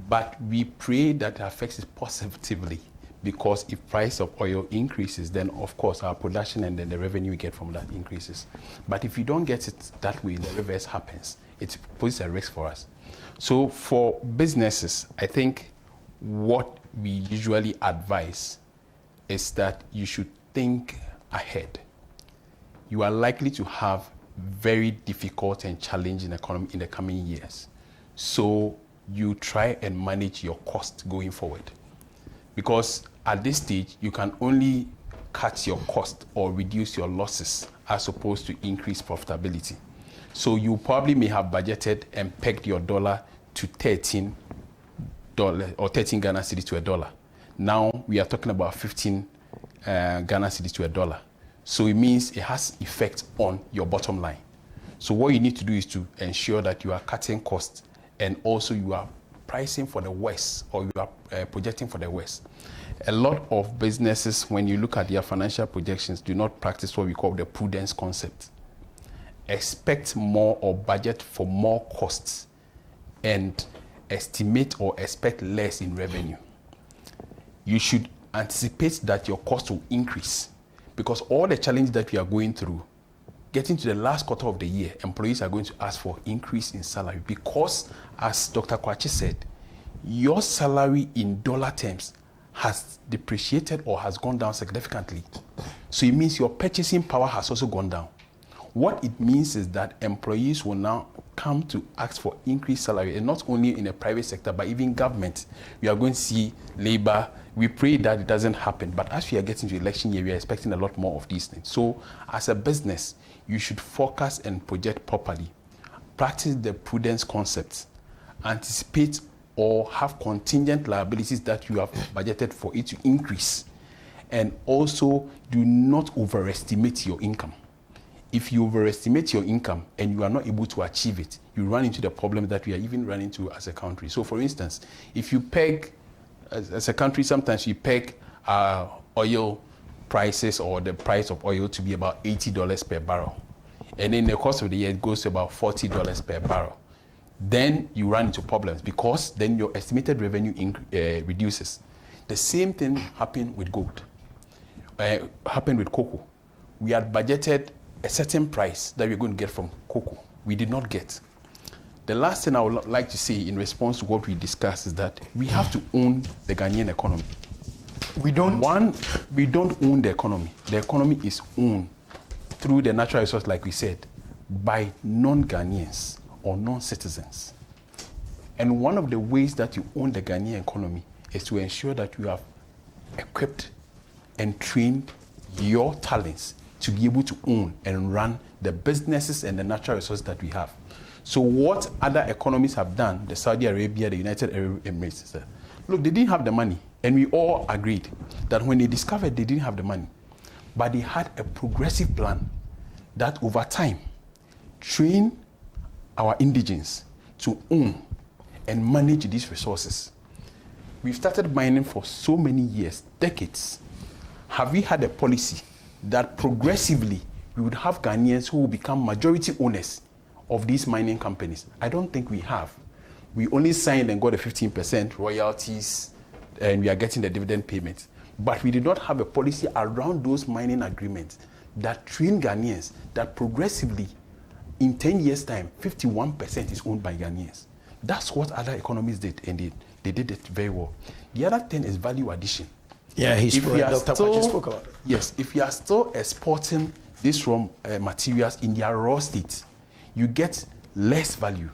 But we pray that it affects it positively, because if price of oil increases, then of course our production and then the revenue we get from that increases. But if you don't get it that way, the reverse happens. It poses a risk for us. So for businesses, I think what we usually advise is that you should think ahead. You are likely to have very difficult and challenging economy in the coming years. So you try and manage your cost going forward. Because at this stage, you can only cut your cost or reduce your losses as opposed to increase profitability. So you probably may have budgeted and pegged your dollar to $13 or 13 Ghana cedis to a dollar. Now we are talking about 15 Ghana cedis to a dollar. So it means it has effect on your bottom line. So what you need to do is to ensure that you are cutting costs, and also you are pricing for the worst, or you are projecting for the worst. A lot of businesses, when you look at their financial projections, do not practice what we call the prudence concept. Expect more or budget for more costs, and estimate or expect less in revenue. You should anticipate that your cost will increase, because all the challenges that we are going through, getting to the last quarter of the year, employees are going to ask for increase in salary, because, as Dr. Kwachi said, your salary in dollar terms has depreciated or has gone down significantly. So it means your purchasing power has also gone down. What it means is that employees will now come to ask for increased salary, and not only in the private sector, but even government. We are going to see labor. We pray that it doesn't happen, but as we are getting to election year, we are expecting a lot more of these things. So as a business, you should focus and project properly. Practice the prudence concepts. Anticipate or have contingent liabilities that you have budgeted for it to increase. And also, do not overestimate your income. If you overestimate your income and you are not able to achieve it, you run into the problem that we are even running into as a country. So for instance, if you peg, as a country, sometimes we peg oil prices or the price of oil to be about $80 per barrel. And in the course of the year, it goes to about $40 per barrel. Then you run into problems, because then your estimated revenue reduces. The same thing happened with gold, happened with cocoa. We had budgeted a certain price that we're going to get from cocoa. We did not get. The last thing I would like to say in response to what we discussed is that we have to own the Ghanaian economy. We don't own the economy. The economy is owned through the natural resource, like we said, by non-Ghanaians or non-citizens. And one of the ways that you own the Ghanaian economy is to ensure that you have equipped and trained your talents to be able to own and run the businesses and the natural resources that we have. So what other economies have done, the Saudi Arabia, the United Arab Emirates, is that, look, they didn't have the money. And we all agreed that when they discovered they didn't have the money, but they had a progressive plan that over time train our indigents to own and manage these resources. We've started mining for so many years, decades. Have we had a policy that progressively we would have Ghanaians who will become majority owners of these mining companies? I don't think we have. We only signed and got the 15% royalties, and we are getting the dividend payments. But we did not have a policy around those mining agreements that train Ghanaians, that progressively, in 10 years' time, 51% is owned by Ghanaians. That's what other economies did, and they did it very well. The other thing is value addition. Yeah, Dr. Kwachi spoke about it. Yes, if you are still exporting these raw materials in their raw state, you get less value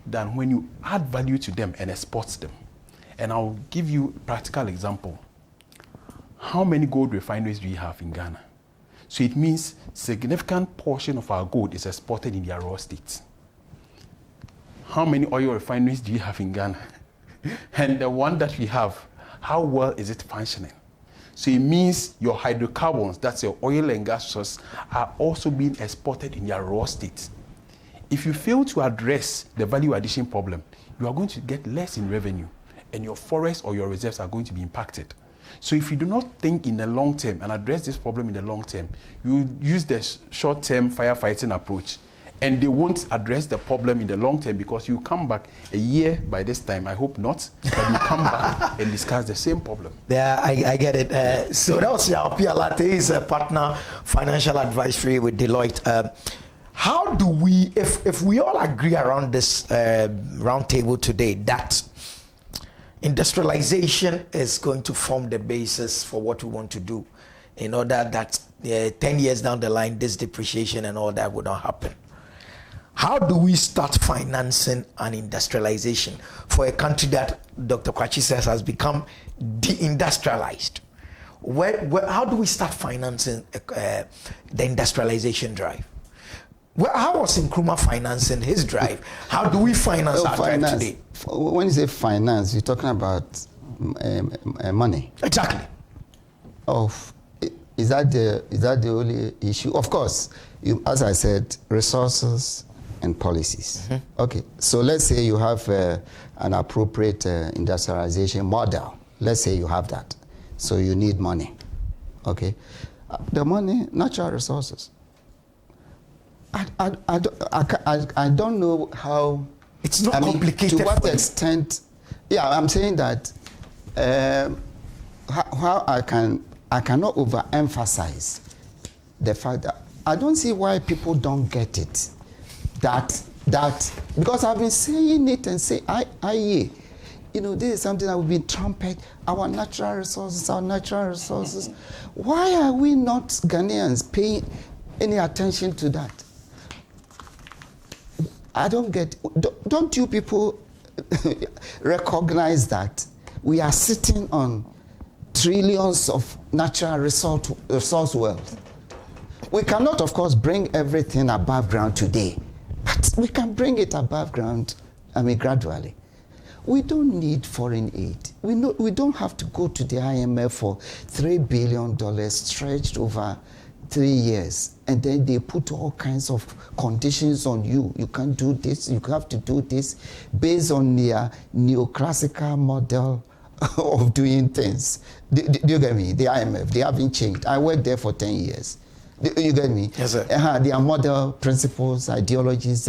than when you add value to them and export them. And I'll give you a practical example. How many gold refineries do we have in Ghana? So it means significant portion of our gold is exported in their raw state. How many oil refineries do you have in Ghana? And the one that we have, how well is it functioning? So it means your hydrocarbons, that's your oil and gas source, are also being exported in their raw state. If you fail to address the value addition problem, you are going to get less in revenue, and your forests or your reserves are going to be impacted. So if you do not think in the long term and address this problem in the long term, you use the short-term firefighting approach, and they won't address the problem in the long term, because you come back a year by this time, I hope not, but you come back and discuss the same problem. Yeah, I get it. So that was Yaopia Latte, is a partner financial advisory with Deloitte. How do we, if we all agree around this roundtable today that industrialization is going to form the basis for what we want to do, in order that 10 years down the line, this depreciation and all that would not happen, how do we start financing an industrialization for a country that Dr. Kwachi says has become deindustrialized? How do we start financing the industrialization drive? How was Nkrumah financing his drive? How do we finance our drive today? When you say finance, you're talking about money. Exactly. Is that the only issue? Of course, as I said, resources and policies. Mm-hmm. Okay, so let's say you have an appropriate industrialization model. Let's say you have that. So you need money. Okay, the money, natural resources. I don't know how It's not complicated. To what extent? Yeah, I'm saying that how I cannot overemphasize the fact that I don't see why people don't get it. That because I've been saying it and say this is something that we've been trumpet, our natural resources. Why are we not Ghanaians paying any attention to that? I don't get. Don't you people recognize that we are sitting on trillions of natural resource wealth? We cannot, of course, bring everything above ground today, but we can bring it above ground, gradually. We don't need foreign aid. We don't have to go to the IMF for $3 billion stretched over 3 years, and then they put all kinds of conditions on you. You can't do this, you have to do this, based on their neoclassical model of doing things. Do you get me? The IMF, they haven't changed. I worked there for 10 years. Do you get me? Yes, sir. Their model, principles, ideologies.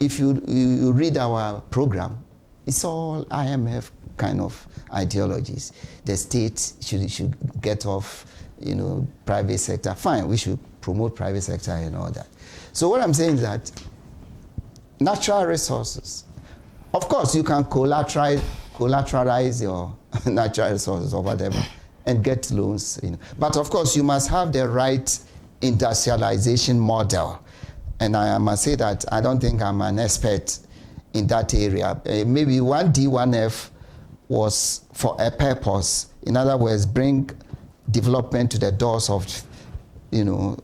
If you read our program, it's all IMF kind of ideologies. The state should get off, private sector. Fine, we should promote private sector and all that. So what I'm saying is that natural resources, of course, you can collateralize your natural resources or whatever and get loans. But of course, you must have the right industrialization model. And I must say that I don't think I'm an expert in that area. Maybe 1D, 1F was for a purpose. In other words, bring development to the doors of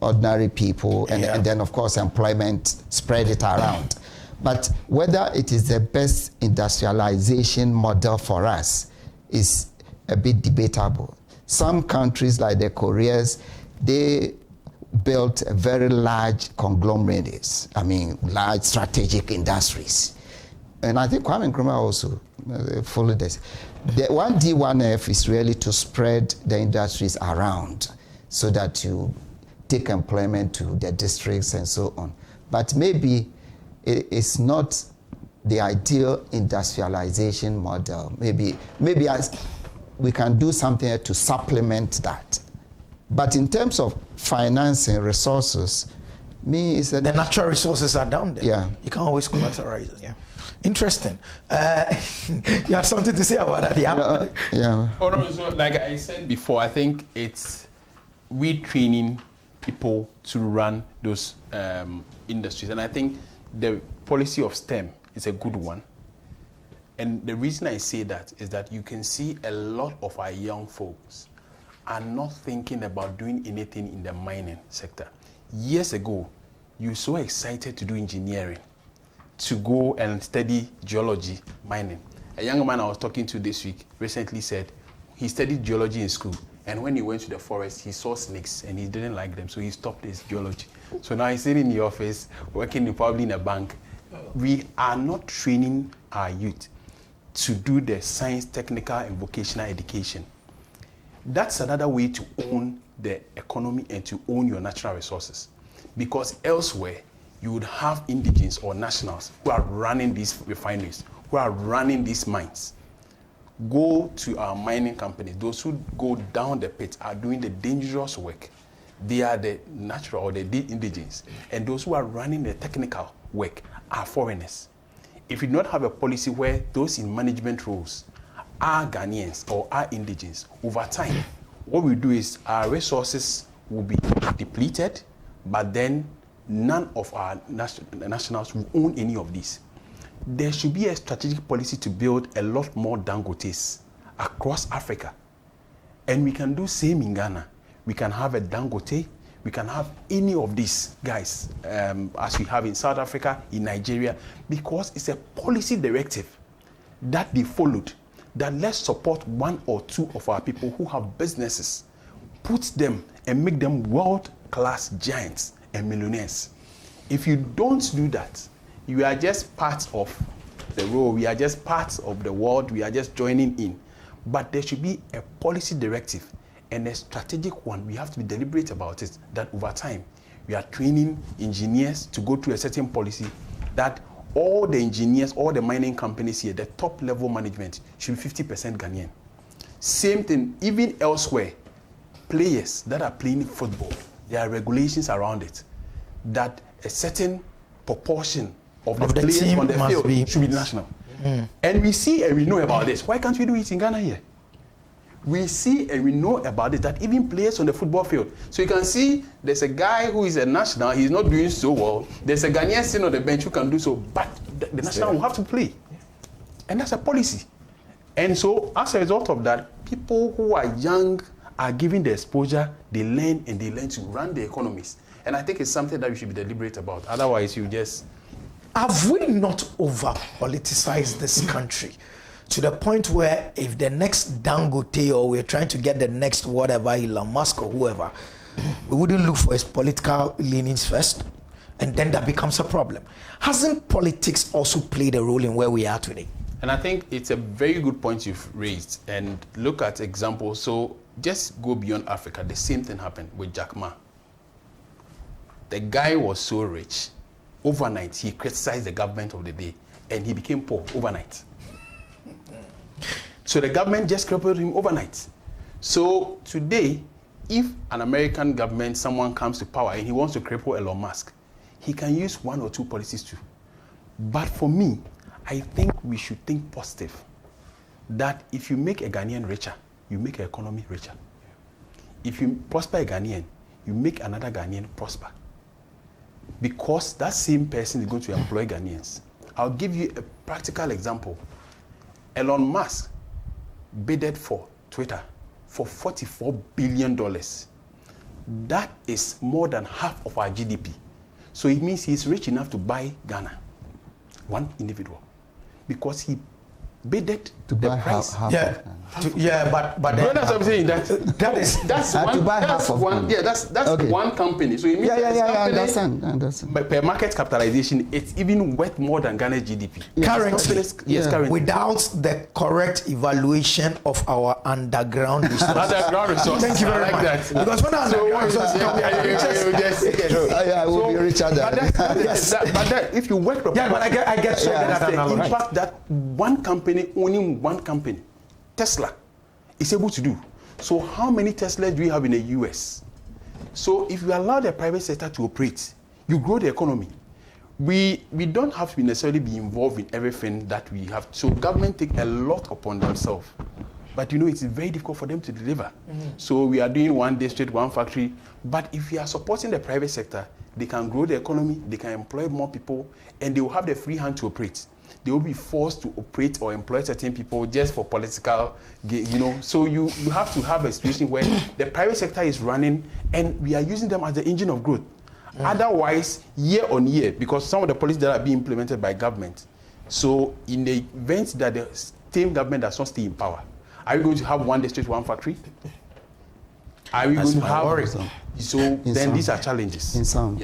ordinary people, and then of course employment, spread it around. But whether it is the best industrialization model for us is a bit debatable. Some countries like the Koreas, they built a very large conglomerates, large strategic industries. And I think Kwame Nkrumah also followed this. The 1D, 1F is really to spread the industries around so that you take employment to the districts and so on. But maybe it's not the ideal industrialization model. Maybe we can do something to supplement that. But in terms of financing resources, the natural resources are down there. Yeah. You can always collateralize it. Yeah. Interesting. You have something to say about that? Yeah. Yeah. Oh, no, so like I said before, I think it's retraining people to run those industries. And I think the policy of STEM is a good one. And the reason I say that is that you can see a lot of our young folks are not thinking about doing anything in the mining sector. Years ago, you were so excited to do engineering, to go and study geology, mining. A young man I was talking to this week recently said he studied geology in school, and when he went to the forest, he saw snakes and he didn't like them, so he stopped his geology. So now he's sitting in the office, working probably in a bank. We are not training our youth to do the science, technical, and vocational education. That's another way to own the economy and to own your natural resources. Because elsewhere, you would have indigenes or nationals who are running these refineries, who are running these mines. Go to our mining companies. Those who go down the pit are doing the dangerous work. They are the natural or the indigenes. And those who are running the technical work are foreigners. If you do not have a policy where those in management roles are Ghanaians or are indigenes, over time, what we do is our resources will be depleted, but then none of our nationals will own any of these. There should be a strategic policy to build a lot more Dangotes across Africa. And we can do same in Ghana. We can have a Dangote, we can have any of these guys, as we have in South Africa, in Nigeria, because it's a policy directive that they followed, that let's support one or two of our people who have businesses, put them and make them world-class giants and millionaires. If you don't do that, you are just part of the role, we are just part of the world, we are just joining in. But there should be a policy directive and a strategic one. We have to be deliberate about it, that over time, we are training engineers to go through a certain policy that all the engineers, all the mining companies here, the top level management should be 50% Ghanaian. Same thing, even elsewhere, players that are playing football, there are regulations around it that a certain proportion of the players on the field should be national. And we see and we know about this. Why can't we do it in Ghana here? We see and we know about it, that even players on the football field. So you can see there's a guy who is a national, he's not doing so well. There's a Ghanaian sitting on the bench who can do so, but the national will have to play. And that's a policy. And so as a result of that, people who are young are given the exposure, they learn and they learn to run the economies. And I think it's something that we should be deliberate about. Otherwise, you just... Have we not over-politicized this country to the point where if the next Dangote or we're trying to get the next whatever, Elon Musk or whoever, we wouldn't look for his political leanings first, and then that becomes a problem? Hasn't politics also played a role in where we are today? And I think it's a very good point you've raised. And look at examples. So just go beyond Africa. The same thing happened with Jack Ma. The guy was so rich. Overnight, he criticized the government of the day, and he became poor overnight. So the government just crippled him overnight. So today, if an American government, someone comes to power and he wants to cripple Elon Musk, he can use one or two policies too. But for me, I think we should think positive. That if you make a Ghanaian richer, you make an economy richer. If you prosper a Ghanaian, you make another Ghanaian prosper. Because that same person is going to employ Ghanaians. I'll give you a practical example. Elon Musk bidded for Twitter for $44 billion. That is more than half of our GDP. So it means he's rich enough to buy Ghana, one individual, because he bidded to the buy price. half Yeah, but No, that's what I'm saying. That's one. To buy That's half of one. them. Yeah, that's Okay. one company. So it means that this I company, understand. But per market capitalization, it's even worth more than Ghana's GDP. Currently, Yes, currently. without the correct evaluation of our underground resources. Underground resources. Thank you very I like much. that. Because when underground resources come, we are the richest. I will be richer than But that, if you work Yeah, but I get so that's that the analogy. impact that one company owning one company, Tesla, is able to do. So how many Teslas do we have in the US? So if you allow the private sector to operate, you grow the economy. We don't have to necessarily be involved in everything that we have. So government take a lot upon themselves. But you know, it's very difficult for them to deliver. So we are doing one district, one factory. But if we are supporting the private sector, they can grow the economy, they can employ more people, and they will have the free hand to operate. They will be forced to operate or employ certain people just for political gain, you know. So you have to have a situation where the private sector is running and we are using them as the engine of growth. Otherwise, year on year, because some of the policies that are being implemented by government, so in the event that the same government does not stay in power, are we going to have one district, one factory? Are we going to have... So then these are challenges. In some.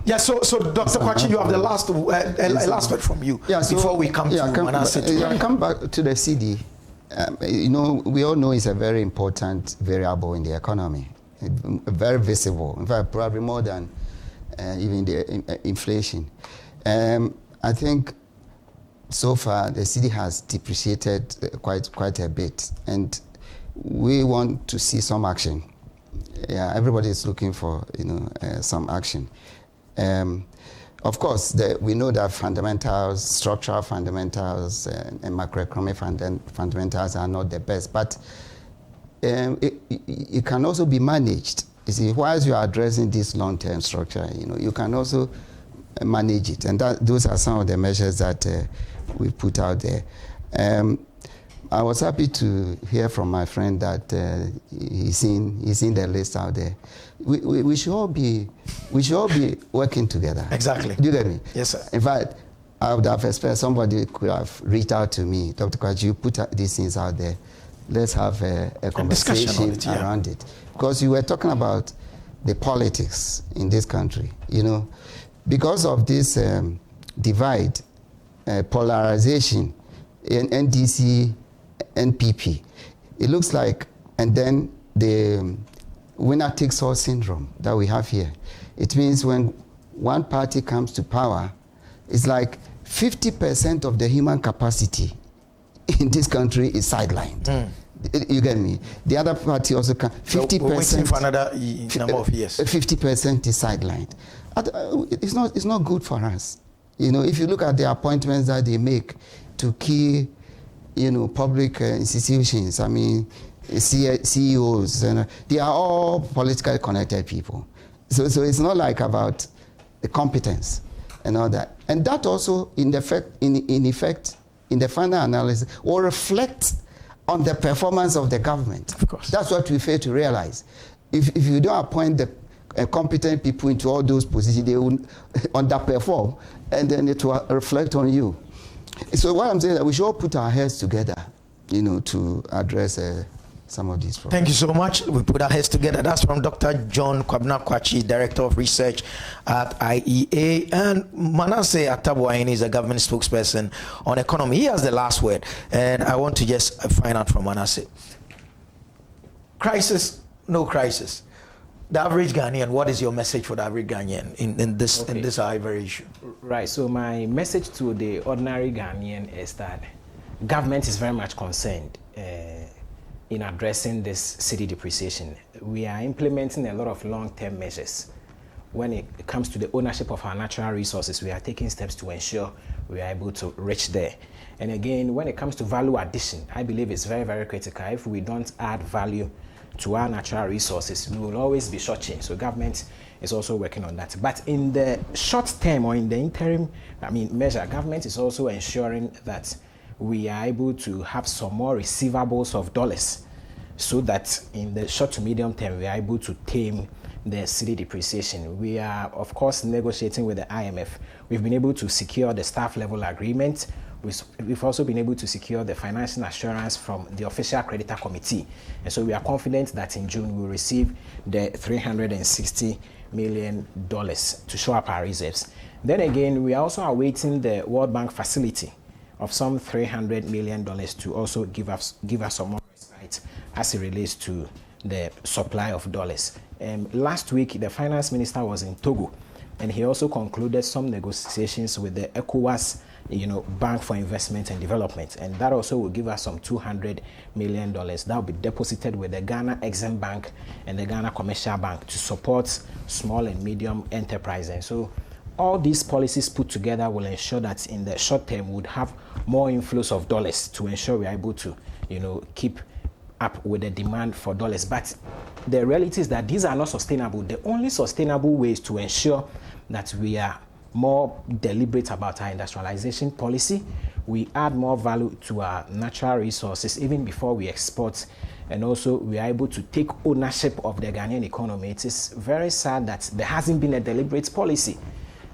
Yeah, so Dr. Kwachi, you have the last word from you before we come to Manasseh. Come back to the Cedi. You know, we all know it's a very important variable in the economy, very visible. In fact, probably more than even the inflation. I think so far the Cedi has depreciated quite a bit, and we want to see some action. Yeah, everybody is looking for some action. Of course, we know that fundamentals, structural fundamentals, and macroeconomic fundamentals are not the best, but it can also be managed. You see, whilst you are addressing this long-term structure, you can also manage it, and those are some of the measures that we put out there. I was happy to hear from my friend that he's seen the list out there. We should all be working together. Exactly. Do you get me? Yes, sir. In fact, I would have expected somebody could have reached out to me, Dr. Kwachi, you put these things out there. Let's have a conversation around it. Because you were talking about the politics in this country. Because of this divide, polarization in NDC, NPP, it looks like, and then the winner takes all syndrome that we have here. It means when one party comes to power, it's like 50% of the human capacity in this country is sidelined. You get me? The other party also can. 50%. We're waiting for another number of years. 50% is sidelined. It's not good for us. You know, if you look at the appointments that they make to key, public institutions, I mean, CEOs, and they are all politically connected people. So it's not like about the competence and all that. And that also, in effect, in the final analysis, will reflect on the performance of the government. Of course. That's what we fail to realize. If you don't appoint the competent people into all those positions, they will underperform, and then it will reflect on you. So what I'm saying is that we should all put our heads together, to address some of these problems. Thank you so much. We put our heads together. That's from Dr. John Kwabena Kwakye, Director of Research at IEA. And Manasseh Attabuahin is a government spokesperson on economy. He has the last word. And I want to just find out from Manasseh. Crisis, no crisis. The average Ghanaian, what is your message for the average Ghanaian in this very issue? Right. So my message to the ordinary Ghanaian is that government is very much concerned in addressing this cedi depreciation. We are implementing a lot of long-term measures. When it comes to the ownership of our natural resources, we are taking steps to ensure we are able to reach there. And again, when it comes to value addition, I believe it's very, very critical. If we don't add value to our natural resources, we will always be shortchanged. So government is also working on that. But in the short term or in the interim, measure, government is also ensuring that we are able to have some more receivables of dollars, so that in the short to medium term, we are able to tame the cedi depreciation. We are, of course, negotiating with the IMF. We've been able to secure the staff level agreement. We've also been able to secure the financial assurance from the official creditor committee. And so we are confident that in June we'll receive the $360 million to show up our reserves. Then again, we are also awaiting the World Bank facility of some $300 million to also give us some more respite as it relates to the supply of dollars. Last week, the finance minister was in Togo, and he also concluded some negotiations with the ECOWAS, Bank for Investment and Development, and that also will give us some $200 million that will be deposited with the Ghana Exim Bank and the Ghana Commercial Bank to support small and medium enterprises. And so all these policies put together will ensure that in the short term we would have more inflows of dollars to ensure we are able to, keep up with the demand for dollars. But the reality is that these are not sustainable. The only sustainable way is to ensure that we are more deliberate about our industrialization policy. We add more value to our natural resources even before we export, and also we are able to take ownership of the Ghanaian economy. It is very sad that there hasn't been a deliberate policy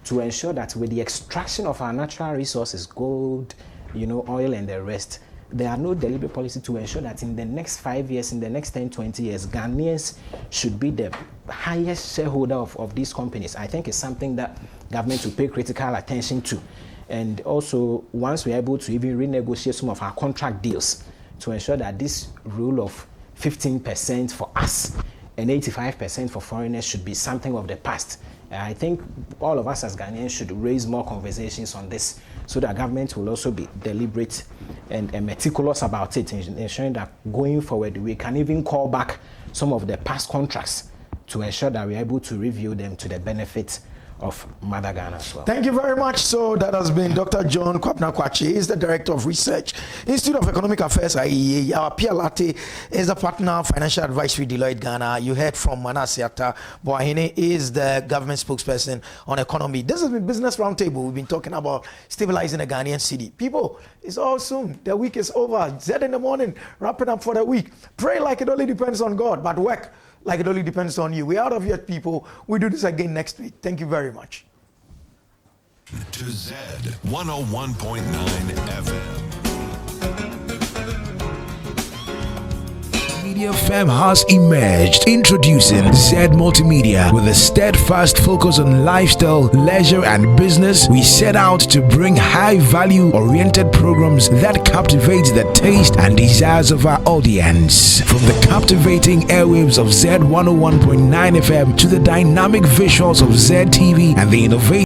to ensure that with the extraction of our natural resources, gold, oil and the rest, there are no deliberate policy to ensure that in the next 5 years, in the next 10, 20 years, Ghanaians should be the highest shareholder of these companies. I think it's something that government will pay critical attention to. And also, once we're able to even renegotiate some of our contract deals to ensure that this rule of 15% for us and 85% for foreigners should be something of the past. I think all of us as Ghanaians should raise more conversations on this, so that government will also be deliberate and meticulous about it, ensuring that going forward we can even call back some of the past contracts to ensure that we're able to review them to the benefit of Mother Ghana as well. Thank you very much. So that has been Dr. John Kwabena Kwakye. He's the Director of Research, Institute of Economic Affairs, IEA. Our Pierre Latte is a partner financial advisory, Deloitte Ghana. You heard from Manasseh Attabuahin, is the government spokesperson on economy. This has been Business Roundtable. We've been talking about stabilizing the Ghanaian cedi. People, it's all soon. The week is over. Z in the morning, wrapping up for the week. Pray like it only depends on God, but work like it only depends on you. We're out of here, people. We do this again next week. Thank you very much. To Z 101.9 FM. Media Fem has emerged, introducing Z Multimedia. With a steadfast focus on lifestyle, leisure and business, we set out to bring high-value oriented programs that captivate the taste and desires of our audience. From the captivating airwaves of Z 101.9 FM to the dynamic visuals of Z TV and the innovative